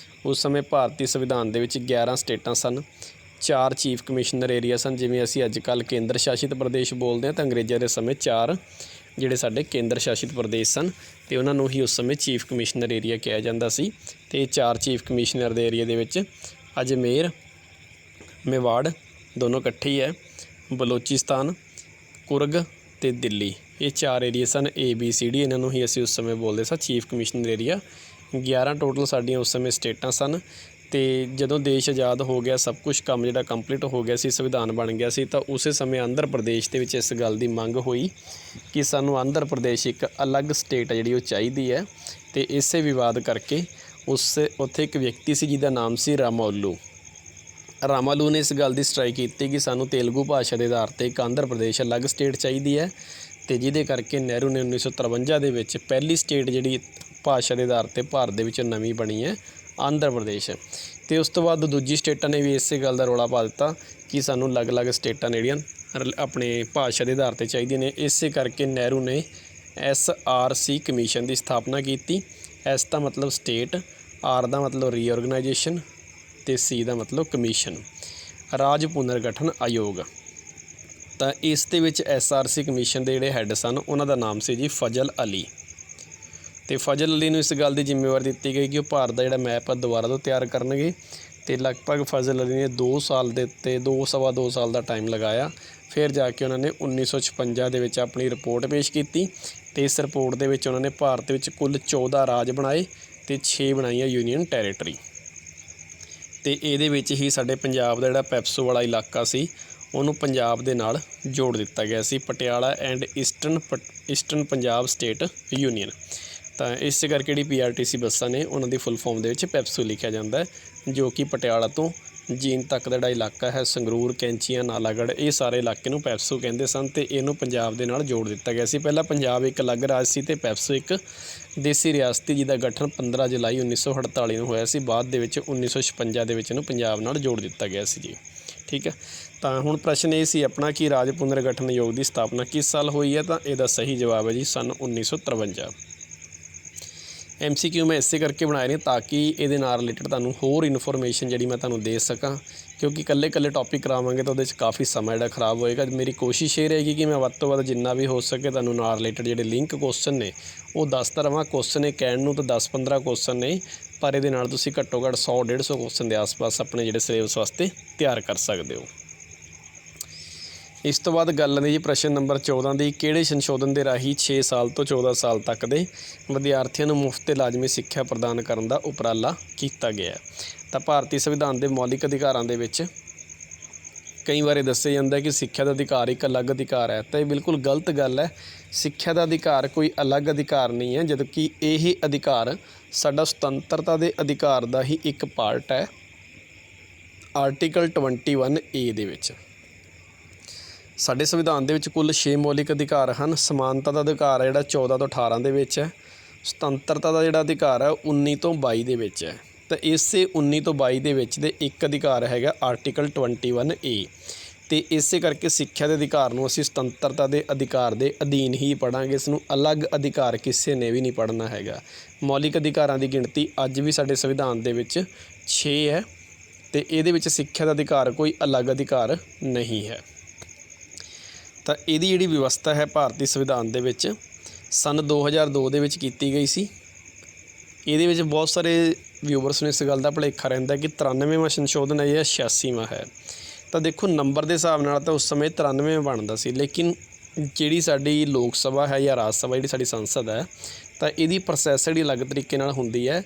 ਉਸ ਸਮੇਂ ਭਾਰਤੀ ਸੰਵਿਧਾਨ ਦੇ ਵਿੱਚ 11 ਸਟੇਟਾਂ ਸਨ, 4 ਚੀਫ ਕਮਿਸ਼ਨਰ ਏਰੀਆ ਸਨ। ਜਿਵੇਂ ਅਸੀਂ ਅੱਜ ਕੱਲ੍ਹ ਕੇਂਦਰ ਸ਼ਾਸਿਤ ਪ੍ਰਦੇਸ਼ ਬੋਲਦੇ ਹਾਂ, ਤਾਂ ਅੰਗਰੇਜ਼ਾਂ ਦੇ ਸਮੇਂ 4 ਜਿਹੜੇ ਸਾਡੇ ਕੇਂਦਰ ਸ਼ਾਸਿਤ ਪ੍ਰਦੇਸ਼ ਸਨ, ਅਤੇ ਉਹਨਾਂ ਨੂੰ ਹੀ ਉਸ ਸਮੇਂ ਚੀਫ ਕਮਿਸ਼ਨਰ ਏਰੀਆ ਕਿਹਾ ਜਾਂਦਾ ਸੀ। ਅਤੇ 4 ਚੀਫ ਕਮਿਸ਼ਨਰ ਦੇ ਏਰੀਆ ਦੇ ਵਿੱਚ ਅਜਮੇਰ, ਮੇਵਾੜ ਦੋਨੋਂ ਇਕੱਠੇ ਹੀ ਹੈ, ਬਲੋਚਿਸਤਾਨ, ਕੁਰਗ ਅਤੇ ਦਿੱਲੀ, ਇਹ 4 ਏਰੀਏ ਸਨ ABCD, ਇਹਨਾਂ ਨੂੰ ਹੀ ਅਸੀਂ ਉਸ ਸਮੇਂ ਬੋਲਦੇ ਸਾਂ ਚੀਫ ਕਮਿਸ਼ਨਰ ਏਰੀਆ। 11 ਟੋਟਲ ਸਾਡੀਆਂ ਉਸ ਸਮੇਂ ਸਟੇਟਾਂ ਸਨ। ਅਤੇ ਜਦੋਂ ਦੇਸ਼ ਆਜ਼ਾਦ ਹੋ ਗਿਆ, ਸਭ ਕੁਛ ਕੰਮ ਜਿਹੜਾ ਕੰਪਲੀਟ ਹੋ ਗਿਆ ਸੀ, ਸੰਵਿਧਾਨ ਬਣ ਗਿਆ ਸੀ, ਤਾਂ ਉਸੇ ਸਮੇਂ ਆਂਧਰਾ ਪ੍ਰਦੇਸ਼ ਦੇ ਵਿੱਚ ਇਸ ਗੱਲ ਦੀ ਮੰਗ ਹੋਈ ਕਿ ਸਾਨੂੰ ਆਂਧਰਾ ਪ੍ਰਦੇਸ਼ ਇੱਕ ਅਲੱਗ ਸਟੇਟ ਹੈ ਜਿਹੜੀ ਉਹ ਚਾਹੀਦੀ ਹੈ। ਅਤੇ ਇਸੇ ਵਿਵਾਦ ਕਰਕੇ ਉੱਥੇ ਇੱਕ ਵਿਅਕਤੀ ਸੀ ਜਿਹਦਾ ਨਾਮ ਸੀ ਰਾਮਾਲੂ ਨੇ ਇਸ ਗੱਲ ਦੀ ਸਟ੍ਰਾਈਕ ਕੀਤੀ ਕਿ ਸਾਨੂੰ ਤੇਲਗੂ ਭਾਸ਼ਾ ਦੇ ਆਧਾਰ 'ਤੇ ਇੱਕ ਆਂਧਰਾ ਪ੍ਰਦੇਸ਼ ਅਲੱਗ ਸਟੇਟ ਚਾਹੀਦੀ ਹੈ। ਅਤੇ ਜਿਹਦੇ ਕਰਕੇ ਨਹਿਰੂ ਨੇ 1953 ਦੇ ਵਿੱਚ ਪਹਿਲੀ ਸਟੇਟ ਜਿਹੜੀ ਭਾਸ਼ਾ ਦੇ ਆਧਾਰ 'ਤੇ ਭਾਰਤ ਦੇ ਵਿੱਚ ਨਵੀਂ ਬਣੀ ਹੈ ਆਂਧਰਾ ਪ੍ਰਦੇਸ਼। ਅਤੇ ਉਸ ਤੋਂ ਬਾਅਦ ਦੂਜੀ ਸਟੇਟਾਂ ਨੇ ਵੀ ਇਸੇ ਗੱਲ ਦਾ ਰੌਲਾ ਪਾ ਦਿੱਤਾ ਕਿ ਸਾਨੂੰ ਅਲੱਗ-ਅਲੱਗ ਸਟੇਟਾਂ ਜਿਹੜੀਆਂ ਆਪਣੇ ਭਾਸ਼ਾ ਦੇ ਆਧਾਰ 'ਤੇ ਚਾਹੀਦੀਆਂ ਨੇ। ਇਸੇ ਕਰਕੇ ਨਹਿਰੂ ਨੇ SRC ਕਮਿਸ਼ਨ ਦੀ ਸਥਾਪਨਾ ਕੀਤੀ। S ਦਾ ਮਤਲਬ ਸਟੇਟ, R ਦਾ ਮਤਲਬ ਰੀਆਰਗਨਾਈਜੇਸ਼ਨ, ਅਤੇ C ਦਾ ਮਤਲਬ ਕਮਿਸ਼ਨ, ਰਾਜ ਪੁਨਰਗਠਨ ਆਯੋਗ। ਤਾਂ ਇਸ ਦੇ ਵਿੱਚ SRC ਕਮਿਸ਼ਨ ਦੇ ਜਿਹੜੇ ਹੈੱਡ ਸਨ ਉਹਨਾਂ ਦਾ ਨਾਮ ਸੀ ਜੀ ਫਜ਼ਲ ਅਲੀ। ਅਤੇ ਫਜ਼ਲ ਅਲੀ ਨੂੰ ਇਸ ਗੱਲ ਦੀ ਜ਼ਿੰਮੇਵਾਰੀ ਦਿੱਤੀ ਗਈ ਕਿ ਉਹ ਭਾਰਤ ਦਾ ਜਿਹੜਾ ਮੈਪ ਆ ਦੁਬਾਰਾ ਤੋਂ ਤਿਆਰ ਕਰਨਗੇ। ਅਤੇ ਲਗਭਗ ਫਜ਼ਲ ਅਲੀ ਨੇ 2 ਸਾਲ ਦੇ ਉੱਤੇ 2-2.25 ਸਾਲ ਦਾ ਟਾਈਮ ਲਗਾਇਆ। ਫਿਰ ਜਾ ਕੇ ਉਹਨਾਂ ਨੇ 1956 ਦੇ ਵਿੱਚ ਆਪਣੀ ਰਿਪੋਰਟ ਪੇਸ਼ ਕੀਤੀ। ਅਤੇ ਇਸ ਰਿਪੋਰਟ ਦੇ ਵਿੱਚ ਉਹਨਾਂ ਨੇ ਭਾਰਤ ਵਿੱਚ ਕੁੱਲ 14 ਰਾਜ ਬਣਾਏ ਅਤੇ 6 ਬਣਾਈਆਂ ਯੂਨੀਅਨ ਟੈਰੀਟਰੀ। ਅਤੇ ਇਹਦੇ ਵਿੱਚ ਹੀ ਸਾਡੇ ਪੰਜਾਬ ਦਾ ਜਿਹੜਾ ਪੈਪਸੂ ਵਾਲਾ ਇਲਾਕਾ ਸੀ ਉਹਨੂੰ ਪੰਜਾਬ ਦੇ ਨਾਲ ਜੋੜ ਦਿੱਤਾ ਗਿਆ ਸੀ, Patiala and Eastern Punjab State Union. ਤਾਂ ਇਸੇ ਕਰਕੇ ਜਿਹੜੀ PRTC ਬੱਸਾਂ ਨੇ ਉਹਨਾਂ ਦੀ ਫੁੱਲ ਫੋਰਮ ਦੇ ਵਿੱਚ ਪੈਪਸੂ ਲਿਖਿਆ ਜਾਂਦਾ ਹੈ, ਜੋ ਕਿ ਪਟਿਆਲਾ ਤੋਂ ਜੀਂਦ ਤੱਕ ਦਾ ਜਿਹੜਾ ਇਲਾਕਾ ਹੈ, ਸੰਗਰੂਰ, ਕੈਂਚੀਆਂ, ਨਾਲਾਗੜ੍ਹ, ਇਹ ਸਾਰੇ ਇਲਾਕੇ ਨੂੰ ਪੈਪਸੂ ਕਹਿੰਦੇ ਸਨ। ਅਤੇ ਇਹਨੂੰ ਪੰਜਾਬ ਦੇ ਨਾਲ ਜੋੜ ਦਿੱਤਾ ਗਿਆ ਸੀ। ਪਹਿਲਾਂ ਪੰਜਾਬ ਇੱਕ ਅਲੱਗ ਰਾਜ ਸੀ ਅਤੇ ਪੈਪਸੂ ਇੱਕ ਦੇਸੀ ਰਿਆਸਤੀ ਜਿਹਦਾ ਗਠਨ 15 ਜੁਲਾਈ 1948 ਨੂੰ ਹੋਇਆ ਸੀ। ਬਾਅਦ ਦੇ ਵਿੱਚ 1956 ਦੇ ਵਿੱਚ ਇਹਨੂੰ ਪੰਜਾਬ ਨਾਲ ਜੋੜ ਦਿੱਤਾ ਗਿਆ ਸੀ ਜੀ। ਠੀਕ ਹੈ, ਤਾਂ ਹੁਣ ਪ੍ਰਸ਼ਨ ਇਹ ਸੀ ਆਪਣਾ ਕਿ ਰਾਜ ਪੁਨਰਗਠਨ ਆਯੋਗ ਦੀ ਸਥਾਪਨਾ ਕਿਸ ਸਾਲ ਹੋਈ ਹੈ। ਤਾਂ ਇਹਦਾ ਸਹੀ ਜਵਾਬ ਹੈ ਜੀ ਸਨ 1953। MCQ ਮੈਂ ਇਸੇ ਕਰਕੇ ਬਣਾਏ ਨੇ ਤਾਂ ਕਿ ਇਹਦੇ ਨਾਲ ਰਿਲੇਟਡ ਤੁਹਾਨੂੰ ਹੋਰ ਇਨਫੋਰਮੇਸ਼ਨ ਜਿਹੜੀ ਮੈਂ ਤੁਹਾਨੂੰ ਦੇ ਸਕਾਂ, ਕਿਉਂਕਿ ਇਕੱਲੇ ਟੌਪਿਕ ਕਰਾਵਾਂਗੇ ਤਾਂ ਉਹਦੇ 'ਚ ਕਾਫੀ ਸਮਾਂ ਜਿਹੜਾ ਖਰਾਬ ਹੋਏਗਾ। ਮੇਰੀ ਕੋਸ਼ਿਸ਼ ਇਹ ਰਹੇਗੀ ਕਿ ਮੈਂ ਵੱਧ ਤੋਂ ਵੱਧ ਜਿੰਨਾ ਵੀ ਹੋ ਸਕੇ ਤੁਹਾਨੂੰ ਨਾਲ ਰਿਲੇਟਡ ਜਿਹੜੇ ਲਿੰਕ ਕੁਐਸਚਨ ਨੇ ਉਹ ਦੱਸਦਾ ਰਹਾਂ। ਕੁਐਸਚਨ ਇਹ ਕਹਿਣ ਨੂੰ ਤਾਂ 10-15 ਕੁਐਸਚਨ ਨੇ, ਪਰ ਇਹਦੇ ਨਾਲ ਤੁਸੀਂ ਘੱਟੋ ਘੱਟ 100-150 ਕੁਐਸਚਨ ਦੇ ਆਸ-ਪਾਸ ਆਪਣੇ ਜਿਹੜੇ ਸਿਲੇਬਸ ਵਾਸਤੇ ਤਿਆਰ ਕਰ ਸਕਦੇ ਹੋ। ਇਸ ਤੋਂ ਬਾਅਦ ਗੱਲ ਆਉਂਦੀ ਜੀ ਪ੍ਰਸ਼ਨ ਨੰਬਰ 14 ਦੀ, ਕਿਹੜੇ ਸੰਸ਼ੋਧਨ ਦੇ ਰਾਹੀਂ 6 ਸਾਲ ਤੋਂ 14 ਸਾਲ ਤੱਕ ਦੇ ਵਿਦਿਆਰਥੀਆਂ ਨੂੰ ਮੁਫਤ ਤੇ ਲਾਜ਼ਮੀ ਸਿੱਖਿਆ ਪ੍ਰਦਾਨ ਕਰਨ ਦਾ ਉਪਰਾਲਾ ਕੀਤਾ ਗਿਆ। ਤਾਂ ਭਾਰਤੀ ਸੰਵਿਧਾਨ ਦੇ ਮੌਲਿਕ ਅਧਿਕਾਰਾਂ ਦੇ ਵਿੱਚ ਕਈ ਵਾਰ ਦੱਸਿਆ ਜਾਂਦਾ ਕਿ ਸਿੱਖਿਆ ਦਾ ਅਧਿਕਾਰ ਇੱਕ ਅਲੱਗ ਅਧਿਕਾਰ ਹੈ, ਤਾਂ ਇਹ ਬਿਲਕੁਲ ਗਲਤ ਗੱਲ ਹੈ। ਸਿੱਖਿਆ ਦਾ ਅਧਿਕਾਰ ਕੋਈ ਅਲੱਗ ਅਧਿਕਾਰ ਨਹੀਂ ਹੈ, ਜਦਕਿ ਇਹ ਅਧਿਕਾਰ ਸਾਡਾ ਸੁਤੰਤਰਤਾ ਦੇ ਅਧਿਕਾਰ ਦਾ ਹੀ ਇੱਕ ਪਾਰਟ ਹੈ। ਆਰਟੀਕਲ 21A ਦੇ ਵਿੱਚ ਸਾਡੇ ਸੰਵਿਧਾਨ ਦੇ ਵਿੱਚ ਕੁੱਲ 6 ਮੌਲਿਕ ਅਧਿਕਾਰ ਹਨ। ਸਮਾਨਤਾ ਦਾ ਅਧਿਕਾਰ ਹੈ ਜਿਹੜਾ 14 ਤੋਂ 18 ਦੇ ਵਿੱਚ ਹੈ। ਸੁਤੰਤਰਤਾ ਦਾ ਜਿਹੜਾ ਅਧਿਕਾਰ ਹੈ 19 ਤੋਂ 22 ਦੇ ਵਿੱਚ ਹੈ। ਤਾਂ ਇਸੇ 19 ਤੋਂ 22 ਦੇ ਵਿੱਚ ਦੇ ਇੱਕ ਅਧਿਕਾਰ ਹੈਗਾ ਆਰਟੀਕਲ 21A। ਅਤੇ ਇਸੇ ਕਰਕੇ ਸਿੱਖਿਆ ਦੇ ਅਧਿਕਾਰ ਨੂੰ ਅਸੀਂ ਸੁਤੰਤਰਤਾ ਦੇ ਅਧਿਕਾਰ ਦੇ ਅਧੀਨ ਹੀ ਪੜ੍ਹਾਂਗੇ, ਇਸ ਨੂੰ ਅਲੱਗ ਅਧਿਕਾਰ ਕਿਸੇ ਨੇ ਵੀ ਨਹੀਂ ਪੜ੍ਹਨਾ ਹੈਗਾ। ਮੌਲਿਕ ਅਧਿਕਾਰਾਂ ਦੀ ਗਿਣਤੀ ਅੱਜ ਵੀ ਸਾਡੇ ਸੰਵਿਧਾਨ ਦੇ ਵਿੱਚ 6 ਹੈ ਅਤੇ ਇਹਦੇ ਵਿੱਚ ਸਿੱਖਿਆ ਦਾ ਅਧਿਕਾਰ ਕੋਈ ਅਲੱਗ ਅਧਿਕਾਰ ਨਹੀਂ ਹੈ। ਤਾਂ ਇਹਦੀ ਜਿਹੜੀ ਵਿਵਸਥਾ ਹੈ ਭਾਰਤੀ ਸੰਵਿਧਾਨ ਦੇ ਵਿੱਚ ਸੰਨ 2002 ਦੇ ਵਿੱਚ ਕੀਤੀ ਗਈ ਸੀ। ਇਹਦੇ ਵਿੱਚ ਬਹੁਤ ਸਾਰੇ ਵਿਊਵਰਸ ਨੂੰ ਇਸ ਗੱਲ ਦਾ ਭੁਲੇਖਾ ਰਹਿੰਦਾ ਕਿ 93ਵਾਂ ਸੰਸ਼ੋਧਨ ਹੈ ਜਾਂ 86ਵਾਂ ਹੈ। ਤਾਂ ਦੇਖੋ ਨੰਬਰ ਦੇ ਹਿਸਾਬ ਨਾਲ ਤਾਂ ਉਸ ਸਮੇਂ 93ਵਾਂ ਬਣਦਾ ਸੀ, ਲੇਕਿਨ ਜਿਹੜੀ ਸਾਡੀ ਲੋਕ ਸਭਾ ਹੈ ਜਾਂ ਰਾਜ ਸਭਾ ਜਿਹੜੀ ਸਾਡੀ ਸੰਸਦ ਹੈ, ਤਾਂ ਇਹਦੀ ਪ੍ਰੋਸੈਸ ਜਿਹੜੀ ਅਲੱਗ ਤਰੀਕੇ ਨਾਲ ਹੁੰਦੀ ਹੈ।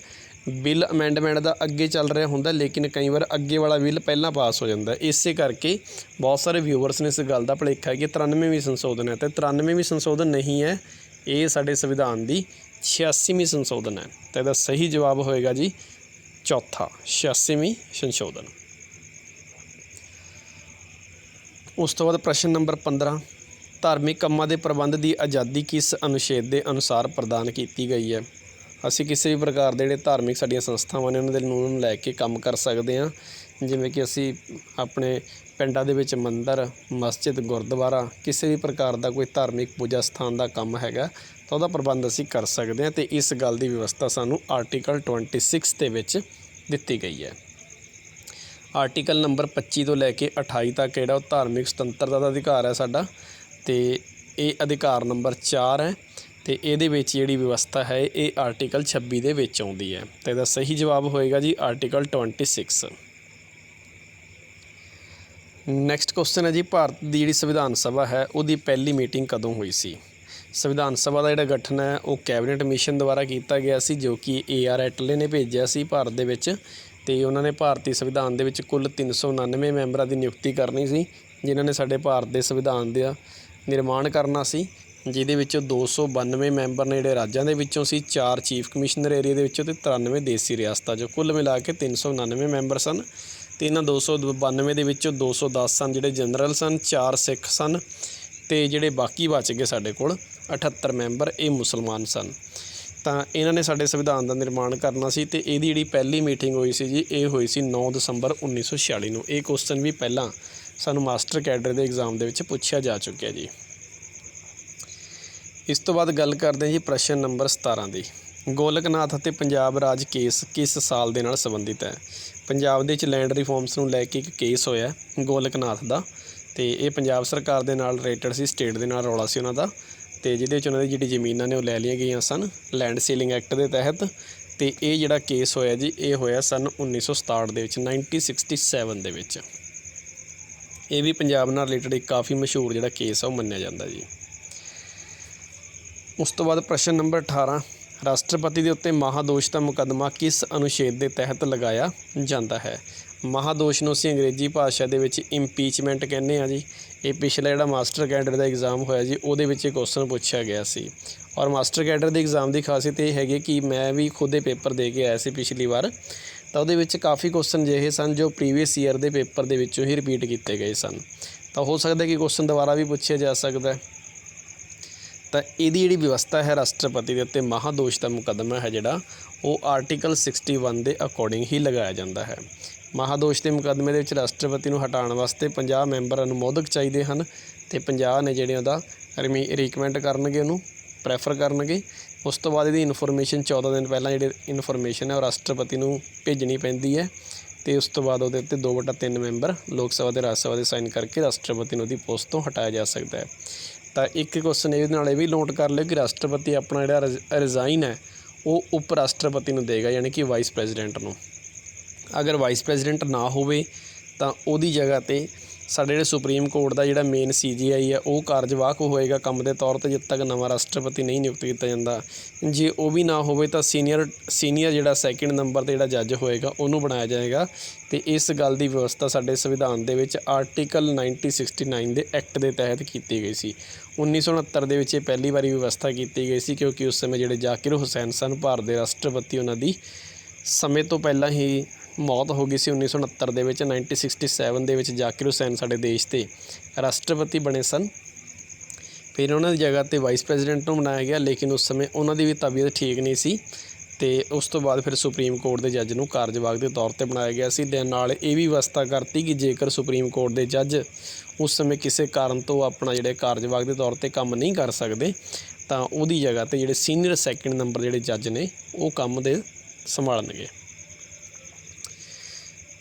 ਬਿੱਲ ਅਮੈਂਡਮੈਂਟ ਦਾ ਅੱਗੇ ਚੱਲ ਰਿਹਾ ਹੁੰਦਾ, ਲੇਕਿਨ ਕਈ ਵਾਰ ਅੱਗੇ ਵਾਲਾ ਬਿੱਲ ਪਹਿਲਾਂ ਪਾਸ ਹੋ ਜਾਂਦਾ। ਇਸੇ ਕਰਕੇ ਬਹੁਤ ਸਾਰੇ ਵਿਊਵਰਸ ਨੇ ਇਸ ਗੱਲ ਦਾ ਭੁਲੇਖਾ ਹੈ ਕਿ 93ਵੀਂ ਸੰਸ਼ੋਧਨ ਹੈ, ਅਤੇ 93ਵੀਂ ਸੰਸ਼ੋਧਨ ਨਹੀਂ ਹੈ, ਇਹ ਸਾਡੇ ਸੰਵਿਧਾਨ ਦੀ 86ਵੀਂ ਸੰਸ਼ੋਧਨ ਹੈ। ਤਾਂ ਇਹਦਾ ਸਹੀ ਜਵਾਬ ਹੋਏਗਾ ਜੀ चौथा 86वीं संशोधन। उस तो बाद प्रश्न नंबर 15, धार्मिक ਕੰਮਾਂ ਦੇ ਪ੍ਰਬੰਧ ਦੀ ਆਜ਼ਾਦੀ ਕਿਸ ਅਨੁਛੇਦ ਦੇ ਅਨੁਸਾਰ ਪ੍ਰਦਾਨ ਕੀਤੀ ਗਈ ਹੈ। ਅਸੀਂ ਕਿਸੇ ਵੀ ਪ੍ਰਕਾਰ ਦੇ ਜਿਹੜੇ ਧਾਰਮਿਕ ਸਾਡੀਆਂ ਸੰਸਥਾਵਾਂ ਨੇ ਉਹਨਾਂ ਦੇ ਕਾਨੂੰਨ ਨੂੰ ਲੈ ਕੇ ਕੰਮ ਕਰ ਸਕਦੇ ਹਾਂ, ਜਿਵੇਂ ਕਿ ਅਸੀਂ ਆਪਣੇ ਪਿੰਡਾਂ ਦੇ ਵਿੱਚ ਮੰਦਰ, ਮਸਜਿਦ, ਗੁਰਦੁਆਰਾ, ਕਿਸੇ ਵੀ ਪ੍ਰਕਾਰ ਦਾ ਕੋਈ ਧਾਰਮਿਕ ਪੂਜਾ ਸਥਾਨ ਦਾ ਕੰਮ ਹੈਗਾ ਤਾਂ ਉਹਦਾ ਪ੍ਰਬੰਧ ਅਸੀਂ ਕਰ ਸਕਦੇ ਹਾਂ, ਅਤੇ ਇਸ ਗੱਲ ਦੀ ਵਿਵਸਥਾ ਸਾਨੂੰ ਆਰਟੀਕਲ 26 ਦੇ ਵਿੱਚ ਦਿੱਤੀ ਗਈ ਹੈ। ਆਰਟੀਕਲ ਨੰਬਰ 25 ਤੋਂ ਲੈ ਕੇ 28 ਤੱਕ ਜਿਹੜਾ ਉਹ ਧਾਰਮਿਕ ਸੁਤੰਤਰਤਾ ਦਾ ਅਧਿਕਾਰ ਹੈ ਸਾਡਾ, ਅਤੇ ਇਹ ਅਧਿਕਾਰ ਨੰਬਰ 4 ਹੈ, ਅਤੇ ਇਹਦੇ ਵਿੱਚ ਜਿਹੜੀ ਵਿਵਸਥਾ ਹੈ ਇਹ ਆਰਟੀਕਲ 26 ਦੇ ਵਿੱਚ ਆਉਂਦੀ ਹੈ, ਅਤੇ ਇਹਦਾ ਸਹੀ ਜਵਾਬ ਹੋਏਗਾ ਜੀ ਆਰਟੀਕਲ 26। ਨੈਕਸਟ ਕੁਐਸਚਨ ਹੈ ਜੀ, ਭਾਰਤ ਦੀ ਜਿਹੜੀ ਸੰਵਿਧਾਨ ਸਭਾ ਹੈ ਉਹਦੀ ਪਹਿਲੀ ਮੀਟਿੰਗ ਕਦੋਂ ਹੋਈ ਸੀ। ਸੰਵਿਧਾਨ ਸਭਾ ਦਾ ਜਿਹੜਾ ਗਠਨ ਹੈ ਉਹ ਕੈਬਨਿਟ ਮਿਸ਼ਨ ਦੁਆਰਾ ਕੀਤਾ ਗਿਆ ਸੀ, ਜੋ ਕਿ AR ਐਟਲੇ ਨੇ ਭੇਜਿਆ ਸੀ ਭਾਰਤ ਦੇ ਵਿੱਚ, ਅਤੇ ਉਹਨਾਂ ਨੇ ਭਾਰਤੀ ਸੰਵਿਧਾਨ ਦੇ ਵਿੱਚ ਕੁੱਲ 399 ਮੈਂਬਰਾਂ ਦੀ ਨਿਯੁਕਤੀ ਕਰਨੀ ਸੀ, ਜਿਨ੍ਹਾਂ ਨੇ ਸਾਡੇ ਭਾਰਤ ਦੇ ਸੰਵਿਧਾਨ ਦਾ ਨਿਰਮਾਣ ਕਰਨਾ ਸੀ, ਜਿਹਦੇ ਵਿੱਚੋਂ 292 ਮੈਂਬਰ ਨੇ ਜਿਹੜੇ ਰਾਜਾਂ ਦੇ ਵਿੱਚੋਂ ਸੀ, 4 ਚੀਫ ਕਮਿਸ਼ਨਰ ਏਰੀਆ ਦੇ ਵਿੱਚੋਂ, ਅਤੇ 93 ਦੇਸੀ ਰਿਆਸਤਾਂ 'ਚੋਂ, ਕੁੱਲ ਮਿਲਾ ਕੇ 399 ਮੈਂਬਰ ਸਨ। ਅਤੇ ਇਹਨਾਂ 292 ਦੇ ਵਿੱਚੋਂ 210 ਸਨ ਜਿਹੜੇ ਜਨਰਲ ਸਨ, 4 ਸਿੱਖ ਸਨ, ਅਤੇ ਜਿਹੜੇ ਬਾਕੀ ਬਚ ਗਏ ਸਾਡੇ ਕੋਲ 78 ਮੈਂਬਰ ਇਹ ਮੁਸਲਮਾਨ ਸਨ। ਤਾਂ ਇਹਨਾਂ ਨੇ ਸਾਡੇ ਸੰਵਿਧਾਨ ਦਾ ਨਿਰਮਾਣ ਕਰਨਾ ਸੀ, ਅਤੇ ਇਹਦੀ ਜਿਹੜੀ ਪਹਿਲੀ ਮੀਟਿੰਗ ਹੋਈ ਸੀ ਜੀ ਇਹ ਹੋਈ ਸੀ 9 ਦਸੰਬਰ 1946 ਨੂੰ। ਇਹ ਕੁਐਸਚਨ ਵੀ ਪਹਿਲਾਂ ਸਾਨੂੰ ਮਾਸਟਰ ਕੈਡਰ ਦੇ ਐਗਜ਼ਾਮ ਦੇ ਵਿੱਚ ਪੁੱਛਿਆ ਜਾ ਚੁੱਕਿਆ ਜੀ। ਇਸ ਤੋਂ ਬਾਅਦ ਗੱਲ ਕਰਦੇ ਹਾਂ ਜੀ ਪ੍ਰਸ਼ਨ ਨੰਬਰ 17 ਦੀ। ਗੋਲਕਨਾਥ ਅਤੇ ਪੰਜਾਬ ਰਾਜ ਕੇਸ ਕਿਸ ਸਾਲ ਦੇ ਨਾਲ ਸੰਬੰਧਿਤ ਹੈ। ਪੰਜਾਬ ਦੇ ਵਿੱਚ ਲੈਂਡ ਰਿਫੋਰਮਸ ਨੂੰ ਲੈ ਕੇ ਇੱਕ ਕੇਸ ਹੋਇਆ ਗੋਲਕਨਾਥ ਦਾ, ਅਤੇ ਇਹ ਪੰਜਾਬ ਸਰਕਾਰ ਦੇ ਨਾਲ ਰਿਲੇਟਡ ਸੀ, ਸਟੇਟ ਦੇ ਨਾਲ ਰੌਲਾ ਸੀ ਉਹਨਾਂ ਦਾ, ਅਤੇ ਜਿਹਦੇ ਵਿੱਚ ਉਹਨਾਂ ਦੀ ਜਿਹੜੀ ਜ਼ਮੀਨਾਂ ਨੇ ਉਹ ਲੈ ਲਈਆਂ ਗਈਆਂ ਸਨ ਲੈਂਡ ਸੀਲਿੰਗ ਐਕਟ ਦੇ ਤਹਿਤ। ਅਤੇ ਇਹ ਜਿਹੜਾ ਕੇਸ ਹੋਇਆ ਜੀ ਇਹ ਹੋਇਆ ਸਨ 1967 ਦੇ ਵਿੱਚ, 1967 ਦੇ ਵਿੱਚ। ਇਹ ਵੀ ਪੰਜਾਬ ਨਾਲ ਰਿਲੇਟਡ ਇੱਕ ਕਾਫੀ ਮਸ਼ਹੂਰ ਜਿਹੜਾ ਕੇਸ ਆ ਉਹ ਮੰਨਿਆ ਜਾਂਦਾ ਜੀ। ਉਸ ਤੋਂ ਬਾਅਦ ਪ੍ਰਸ਼ਨ ਨੰਬਰ 18, ਰਾਸ਼ਟਰਪਤੀ ਦੇ ਉੱਤੇ ਮਹਾਦੋਸ਼ ਦਾ ਮੁਕੱਦਮਾ ਕਿਸ ਅਨੁਛੇਦ ਦੇ ਤਹਿਤ ਲਗਾਇਆ ਜਾਂਦਾ ਹੈ। ਮਹਾਦੋਸ਼ ਨੂੰ ਅਸੀਂ ਅੰਗਰੇਜ਼ੀ ਭਾਸ਼ਾ ਦੇ ਵਿੱਚ ਇੰਪੀਚਮੈਂਟ ਕਹਿੰਦੇ ਹਾਂ ਜੀ। ਇਹ ਪਿਛਲਾ ਜਿਹੜਾ ਮਾਸਟਰ ਕੈਡਰ ਦਾ ਐਗਜ਼ਾਮ ਹੋਇਆ ਜੀ ਉਹਦੇ ਵਿੱਚ ਇਹ ਕੁਐਸਚਨ ਪੁੱਛਿਆ ਗਿਆ ਸੀ, ਔਰ ਮਾਸਟਰ ਕੈਡਰ ਦੇ ਐਗਜ਼ਾਮ ਦੀ ਖਾਸੀਅਤ ਇਹ ਹੈਗੀ ਕਿ ਮੈਂ ਵੀ ਖੁਦ ਇਹ ਪੇਪਰ ਦੇ ਕੇ ਆਇਆ ਸੀ ਪਿਛਲੀ ਵਾਰ, ਤਾਂ ਉਹਦੇ ਵਿੱਚ ਕਾਫੀ ਕੁਐਸਚਨ ਜਿਹੇ ਸਨ ਜੋ ਪ੍ਰੀਵੀਅਸ ਈਅਰ ਦੇ ਪੇਪਰ ਦੇ ਵਿੱਚੋਂ ਹੀ ਰਿਪੀਟ ਕੀਤੇ ਗਏ ਸਨ, ਤਾਂ ਹੋ ਸਕਦਾ ਕਿ ਕੁਐਸਚਨ ਦੁਬਾਰਾ ਵੀ ਪੁੱਛਿਆ ਜਾ ਸਕਦਾ। ਤਾਂ ਇਹਦੀ ਜਿਹੜੀ ਵਿਵਸਥਾ ਹੈ ਰਾਸ਼ਟਰਪਤੀ ਦੇ ਉੱਤੇ ਮਹਾਦੋਸ਼ ਦਾ ਮੁਕੱਦਮਾ ਹੈ ਜਿਹੜਾ ਉਹ ਆਰਟੀਕਲ 61 ਦੇ ਅਕੋਰਡਿੰਗ ਹੀ ਲਗਾਇਆ ਜਾਂਦਾ ਹੈ। ਮਹਾਦੋਸ਼ ਦੇ ਮੁਕੱਦਮੇ ਦੇ ਵਿੱਚ ਰਾਸ਼ਟਰਪਤੀ ਨੂੰ ਹਟਾਉਣ ਵਾਸਤੇ 50 ਮੈਂਬਰ ਅਨੁਮੋਦਕ ਚਾਹੀਦੇ ਹਨ, ਅਤੇ 50 ਨੇ ਜਿਹੜੇ ਉਹਦਾ ਰਿਕਮੈਂਡ ਕਰਨਗੇ, ਉਹਨੂੰ ਪ੍ਰੈਫਰ ਕਰਨਗੇ। ਉਸ ਤੋਂ ਬਾਅਦ ਇਹਦੀ ਇਨਫੋਰਮੇਸ਼ਨ 14 ਦਿਨ ਪਹਿਲਾਂ ਜਿਹੜੀ ਇਨਫੋਰਮੇਸ਼ਨ ਹੈ ਉਹ ਰਾਸ਼ਟਰਪਤੀ ਨੂੰ ਭੇਜਣੀ ਪੈਂਦੀ ਹੈ, ਅਤੇ ਉਸ ਤੋਂ ਬਾਅਦ ਉਹਦੇ ਉੱਤੇ 2/3 ਮੈਂਬਰ ਲੋਕ ਸਭਾ ਅਤੇ ਰਾਜ ਸਭਾ ਦੇ ਸਾਈਨ ਕਰਕੇ ਰਾਸ਼ਟਰਪਤੀ ਨੂੰ ਉਹਦੀ ਪੋਸਟ ਤੋਂ ਹਟਾਇਆ ਜਾ ਸਕਦਾ ਹੈ। ਤਾਂ ਇੱਕ ਕੁਐਸਚਨ ਇਹਦੇ ਨਾਲ ਇਹ ਵੀ ਨੋਟ ਕਰ ਲਿਓ ਕਿ ਰਾਸ਼ਟਰਪਤੀ ਆਪਣਾ ਜਿਹੜਾ ਰਿਜ਼ਾਈਨ ਹੈ ਉਹ ਉਪ ਰਾਸ਼ਟਰਪਤੀ ਨੂੰ ਦੇਗਾ, ਯਾਨੀ ਕਿ ਵਾਈਸ ਪ੍ਰੈਜ਼ੀਡੈਂਟ ਨੂੰ। ਅਗਰ ਵਾਈਸ ਪ੍ਰੈਜ਼ੀਡੈਂਟ ਨਾ ਹੋਵੇ ਤਾਂ ਉਹਦੀ ਜਗ੍ਹਾ 'ਤੇ ਸਾਡੇ ਜਿਹੜੇ ਸੁਪਰੀਮ ਕੋਰਟ ਦਾ ਜਿਹੜਾ ਮੇਨ CJI ਹੈ ਉਹ ਕਾਰਜਵਾਹਕ ਹੋਏਗਾ ਕੰਮ ਦੇ ਤੌਰ 'ਤੇ, ਜਦ ਤੱਕ ਨਵਾਂ ਰਾਸ਼ਟਰਪਤੀ ਨਹੀਂ ਨਿਯੁਕਤ ਕੀਤਾ ਜਾਂਦਾ। ਜੇ ਉਹ ਵੀ ਨਾ ਹੋਵੇ ਤਾਂ ਸੀਨੀਅਰ ਜਿਹੜਾ 2nd ਨੰਬਰ 'ਤੇ ਜਿਹੜਾ ਜੱਜ ਹੋਏਗਾ ਉਹਨੂੰ ਬਣਾਇਆ ਜਾਏਗਾ, ਅਤੇ ਇਸ ਗੱਲ ਦੀ ਵਿਵਸਥਾ ਸਾਡੇ ਸੰਵਿਧਾਨ ਦੇ ਵਿੱਚ ਆਰਟੀਕਲ 1969 ਦੇ ਐਕਟ ਦੇ ਤਹਿਤ ਕੀਤੀ ਗਈ ਸੀ। 1969 ਦੇ ਵਿੱਚ ਇਹ ਪਹਿਲੀ ਵਾਰੀ ਵਿਵਸਥਾ ਕੀਤੀ ਗਈ ਸੀ, ਕਿਉਂਕਿ ਉਸ ਸਮੇਂ ਜਿਹੜੇ ਜ਼ਾਕਿਰ ਹੁਸੈਨ ਸਨ ਭਾਰਤ ਦੇ ਰਾਸ਼ਟਰਪਤੀ, ਉਹਨਾਂ ਦੀ ਸਮੇਂ ਤੋਂ ਪਹਿਲਾਂ ਹੀ ਮੌਤ ਹੋ ਗਈ ਸੀ 1969 ਦੇ ਵਿੱਚ। 1967 ਦੇ ਵਿੱਚ ਜ਼ਾਕਿਰ ਹੁਸੈਨ ਸਾਡੇ ਦੇਸ਼ ਦੇ ਰਾਸ਼ਟਰਪਤੀ ਬਣੇ ਸਨ, ਫਿਰ ਉਹਨਾਂ ਦੀ ਜਗ੍ਹਾ 'ਤੇ ਵਾਈਸ ਪ੍ਰੈਜ਼ੀਡੈਂਟ ਨੂੰ ਬਣਾਇਆ ਗਿਆ, ਲੇਕਿਨ ਉਸ ਸਮੇਂ ਉਹਨਾਂ ਦੀ ਵੀ ਤਬੀਅਤ ਠੀਕ ਨਹੀਂ ਸੀ, ਅਤੇ ਉਸ ਤੋਂ ਬਾਅਦ ਫਿਰ ਸੁਪਰੀਮ ਕੋਰਟ ਦੇ ਜੱਜ ਨੂੰ ਕਾਰਜਵਾਹਕ ਦੇ ਤੌਰ 'ਤੇ ਬਣਾਇਆ ਗਿਆ ਸੀ। ਦੇ ਨਾਲ ਇਹ ਵੀ ਵਿਵਸਥਾ ਕਰਤੀ ਕਿ ਜੇਕਰ ਸੁਪਰੀਮ ਕੋਰਟ ਦੇ ਜੱਜ ਉਸ ਸਮੇਂ ਕਿਸੇ ਕਾਰਨ ਤੋਂ ਆਪਣਾ ਜਿਹੜੇ ਕਾਰਜਵਾਹਕ ਦੇ ਤੌਰ 'ਤੇ ਕੰਮ ਨਹੀਂ ਕਰ ਸਕਦੇ ਤਾਂ ਉਹਦੀ ਜਗ੍ਹਾ 'ਤੇ ਜਿਹੜੇ ਸੀਨੀਅਰ 2nd ਨੰਬਰ ਜਿਹੜੇ ਜੱਜ ਨੇ ਉਹ ਕੰਮ ਦੇ ਸੰਭਾਲਣਗੇ।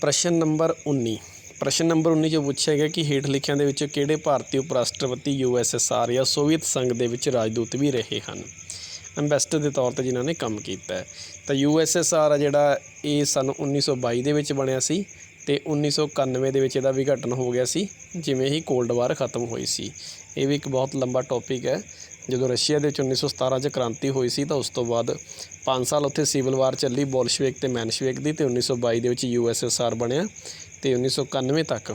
ਪ੍ਰਸ਼ਨ ਨੰਬਰ 19 'ਚ ਪੁੱਛਿਆ ਗਿਆ ਕਿ ਹੇਠ ਲਿਖਿਆਂ ਦੇ ਵਿੱਚੋਂ ਕਿਹੜੇ ਭਾਰਤੀ ਉਪ ਰਾਸ਼ਟਰਪਤੀ USSR ਜਾਂ ਸੋਵੀਅਤ ਸੰਘ ਦੇ ਵਿੱਚ ਰਾਜਦੂਤ ਵੀ ਰਹੇ ਹਨ, ਐਂਬੈਸਡਰ ਦੇ ਤੌਰ 'ਤੇ ਜਿਨ੍ਹਾਂ ਨੇ ਕੰਮ ਕੀਤਾ ਹੈ। ਤਾਂ USSR ਆ ਜਿਹੜਾ ਇਹ ਸਨ 1922 ਦੇ ਵਿੱਚ ਬਣਿਆ ਸੀ, ਅਤੇ 1991 ਦੇ ਵਿੱਚ ਇਹਦਾ ਵਿਘਟਨ ਹੋ ਗਿਆ ਸੀ ਜਿਵੇਂ ਹੀ ਕੋਲਡ ਵਾਰ ਖਤਮ ਹੋਈ ਸੀ। ਇਹ ਵੀ ਇੱਕ ਬਹੁਤ ਲੰਬਾ ਟੌਪਿਕ ਹੈ। ਜਦੋਂ ਰਸ਼ੀਆ ਦੇ ਵਿੱਚ 1917 'ਚ ਕ੍ਰਾਂਤੀ ਹੋਈ ਸੀ ਤਾਂ ਉਸ ਤੋਂ ਬਾਅਦ 5 ਸਾਲ ਉੱਥੇ ਸਿਵਲ ਵਾਰ ਚੱਲੀ ਬੋਲਸ਼ਵਿਕ ਅਤੇ ਮੈਨਸ਼ਵਿਕ ਦੀ, ਅਤੇ 1922 ਦੇ ਵਿੱਚ USSR ਬਣਿਆ, ਅਤੇ 1991 ਤੱਕ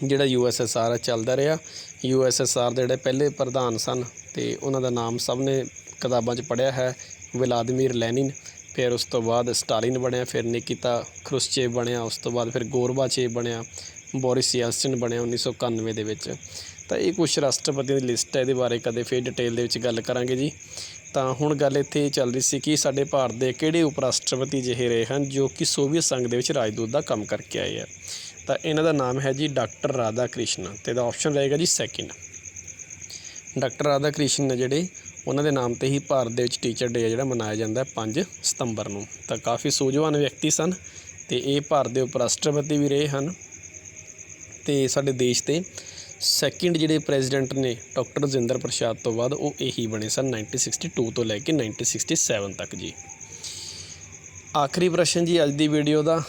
ਜਿਹੜਾ USSR ਚੱਲਦਾ ਰਿਹਾ। USSR ਦੇ ਜਿਹੜੇ ਪਹਿਲੇ ਪ੍ਰਧਾਨ ਸਨ ਅਤੇ ਉਹਨਾਂ ਦਾ ਨਾਮ ਸਭ ਨੇ ਕਿਤਾਬਾਂ 'ਚ ਪੜ੍ਹਿਆ ਹੈ, ਵਲਾਦੀਮੀਰ ਲੈਨਿਨ। ਫਿਰ ਉਸ ਤੋਂ ਬਾਅਦ ਸਟਾਲਿਨ ਬਣਿਆ, ਫਿਰ ਨਿਕਿਤਾ ਖਰੁਸ਼ਚੇਵ ਬਣਿਆ, ਉਸ ਤੋਂ ਬਾਅਦ ਫਿਰ ਗੋਰਬਾਚੇਵ ਬਣਿਆ, ਬੋਰਿਸ ਯੈਲਟਸਿਨ ਬਣਿਆ 1991 ਦੇ ਵਿੱਚ। ਤਾਂ ਇਹ ਕੁਛ ਰਾਸ਼ਟਰਪਤੀਆਂ ਦੀ ਲਿਸਟ ਹੈ, ਇਹਦੇ ਬਾਰੇ ਕਦੇ ਫਿਰ ਡਿਟੇਲ ਦੇ ਵਿੱਚ ਗੱਲ ਕਰਾਂਗੇ ਜੀ। ਤਾਂ ਹੁਣ ਗੱਲ ਇੱਥੇ ਚੱਲ ਰਹੀ ਸੀ ਕਿ ਸਾਡੇ ਭਾਰਤ ਦੇ ਕਿਹੜੇ ਉਪ ਰਾਸ਼ਟਰਪਤੀ ਅਜਿਹੇ ਰਹੇ ਹਨ ਜੋ ਕਿ ਸੋਵੀਅਤ ਸੰਘ ਦੇ ਵਿੱਚ ਰਾਜਦੂਤ ਦਾ ਕੰਮ ਕਰਕੇ ਆਏ ਆ। ਤਾਂ ਇਹਨਾਂ ਦਾ ਨਾਮ ਹੈ ਜੀ ਡਾਕਟਰ ਰਾਧਾ ਕ੍ਰਿਸ਼ਨ, ਅਤੇ ਇਹਦਾ ਆਪਸ਼ਨ ਰਹੇਗਾ ਜੀ ਸੈਕਿੰਡ। ਡਾਕਟਰ ਰਾਧਾ ਕ੍ਰਿਸ਼ਨ ਨੇ ਜਿਹੜੇ, ਉਹਨਾਂ ਦੇ ਨਾਮ 'ਤੇ ਹੀ ਭਾਰਤ ਦੇ ਵਿੱਚ ਟੀਚਰ ਡੇ ਜਿਹੜਾ ਮਨਾਇਆ ਜਾਂਦਾ 5 ਸਤੰਬਰ ਨੂੰ। ਤਾਂ ਕਾਫੀ ਸੂਝਵਾਨ ਵਿਅਕਤੀ ਸਨ, ਅਤੇ ਇਹ ਭਾਰਤ ਦੇ ਉਪ ਰਾਸ਼ਟਰਪਤੀ ਵੀ ਰਹੇ ਹਨ। ਅਤੇ ਸਾਡੇ ਦੇਸ਼ ਦੇ ਸੈਕਿੰਡ ਜਿਹੜੇ ਪ੍ਰੈਜ਼ੀਡੈਂਟ ਨੇ ਡਾਕਟਰ ਰਾਜਿੰਦਰ ਪ੍ਰਸਾਦ ਤੋਂ ਬਾਅਦ, ਉਹ ਇਹੀ ਬਣੇ ਸਨ 1962 ਤੋਂ ਲੈ ਕੇ 1967 ਤੱਕ ਜੀ। ਆਖਰੀ ਪ੍ਰਸ਼ਨ ਜੀ ਅੱਜ ਦੀ ਵੀਡੀਓ ਦਾ।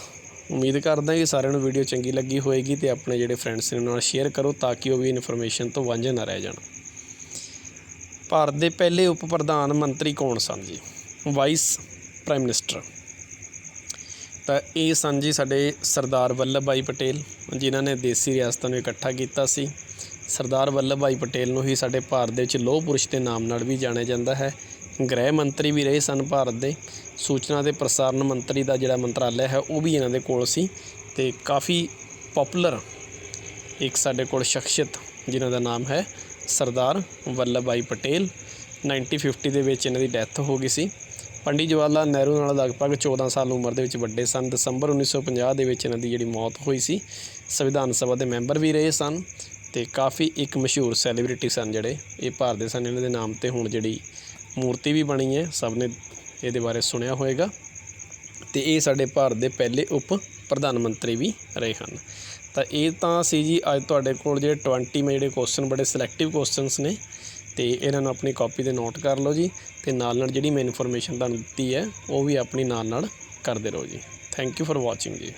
ਉਮੀਦ ਕਰਦਾ ਕਿ ਸਾਰਿਆਂ ਨੂੰ ਵੀਡੀਓ ਚੰਗੀ ਲੱਗੀ ਹੋਏਗੀ, ਅਤੇ ਆਪਣੇ ਜਿਹੜੇ ਫਰੈਂਡਸ ਨੇ ਉਹਨਾਂ ਨਾਲ ਸ਼ੇਅਰ ਕਰੋ ਤਾਂ ਕਿ ਉਹ ਵੀ ਇਨਫੋਰਮੇਸ਼ਨ ਤੋਂ ਵਾਂਝੇ ਨਾ ਰਹਿ ਜਾਣ। ਭਾਰਤ ਦੇ ਪਹਿਲੇ ਉਪ ਪ੍ਰਧਾਨ ਮੰਤਰੀ ਕੌਣ ਸਨ ਜੀ? Vice prime minister. ਤਾਂ ਇਹ ਸਨ ਜੀ ਸਾਡੇ ਸਰਦਾਰ ਵੱਲਭ ਭਾਈ ਪਟੇਲ, ਜਿਨ੍ਹਾਂ ਨੇ ਦੇਸੀ ਰਿਆਸਤਾਂ ਨੂੰ ਇਕੱਠਾ ਕੀਤਾ ਸੀ। ਸਰਦਾਰ ਵੱਲਭ ਭਾਈ ਪਟੇਲ ਨੂੰ ਹੀ ਸਾਡੇ ਭਾਰਤ ਦੇ ਵਿੱਚ ਲੋਹ ਪੁਰਸ਼ ਦੇ ਨਾਮ ਨਾਲ ਵੀ ਜਾਣਿਆ ਜਾਂਦਾ ਹੈ। ਗ੍ਰਹਿ ਮੰਤਰੀ ਵੀ ਰਹੇ ਸਨ ਭਾਰਤ ਦੇ। ਸੂਚਨਾ ਅਤੇ ਪ੍ਰਸਾਰਣ ਮੰਤਰੀ ਦਾ ਜਿਹੜਾ ਮੰਤਰਾਲਾ ਹੈ ਉਹ ਵੀ ਇਹਨਾਂ ਦੇ ਕੋਲ ਸੀ। ਅਤੇ ਕਾਫੀ ਪੋਪੂਲਰ ਇੱਕ ਸਾਡੇ ਕੋਲ ਸ਼ਖਸੀਅਤ ਜਿਨ੍ਹਾਂ ਦਾ ਨਾਮ ਹੈ ਸਰਦਾਰ ਵੱਲਭ ਭਾਈ ਪਟੇਲ। 1950 ਦੇ ਵਿੱਚ ਇਹਨਾਂ ਦੀ ਡੈਥ ਹੋ ਗਈ ਸੀ। ਪੰਡਿਤ ਜਵਾਹਰ ਲਾਲ ਨਹਿਰੂ ਨਾਲ ਲਗਭਗ 14 ਸਾਲ ਉਮਰ ਦੇ ਵਿੱਚ ਵੱਡੇ ਸਨ। ਦਸੰਬਰ 1950 ਦੇ ਵਿੱਚ ਇਹਨਾਂ ਦੀ ਜਿਹੜੀ ਮੌਤ ਹੋਈ ਸੀ। ਸੰਵਿਧਾਨ ਸਭਾ ਦੇ ਮੈਂਬਰ ਵੀ ਰਹੇ ਸਨ, ਅਤੇ ਕਾਫੀ ਇੱਕ ਮਸ਼ਹੂਰ ਸੈਲੀਬ੍ਰਿਟੀ ਸਨ ਜਿਹੜੇ ਇਹ ਭਾਰਤ ਦੇ ਸਨ। ਇਹਨਾਂ ਦੇ ਨਾਮ 'ਤੇ ਹੁਣ ਜਿਹੜੀ ਮੂਰਤੀ ਵੀ ਬਣੀ ਹੈ, ਸਭ ਨੇ ਇਹਦੇ ਬਾਰੇ ਸੁਣਿਆ ਹੋਏਗਾ। ਅਤੇ ਇਹ ਸਾਡੇ ਭਾਰਤ ਦੇ ਪਹਿਲੇ ਉਪ ਪ੍ਰਧਾਨ ਮੰਤਰੀ ਵੀ ਰਹੇ ਹਨ। ਤਾਂ ਇਹ ਤਾਂ ਸੀ ਜੀ ਅੱਜ ਤੁਹਾਡੇ ਕੋਲ ਜਿਹੜੇ 20 ਮੈਂ ਜਿਹੜੇ ਕੁਐਸਚਨ, ਬੜੇ ਸਿਲੈਕਟਿਵ ਕੁਐਸਚਨਸ ਨੇ, ਅਤੇ ਇਹਨਾਂ ਨੂੰ ਆਪਣੀ ਕਾਪੀ 'ਤੇ ਨੋਟ ਕਰ ਲਓ ਜੀ। ਅਤੇ ਨਾਲ ਜਿਹੜੀ ਮੈਂ ਇਨਫੋਰਮੇਸ਼ਨ ਤੁਹਾਨੂੰ ਦਿੱਤੀ ਹੈ ਉਹ ਵੀ ਆਪਣੀ ਨਾਲ ਕਰਦੇ ਰਹੋ ਜੀ। ਥੈਂਕ ਯੂ ਫॉर ਵਾਚਿੰਗ ਜੀ।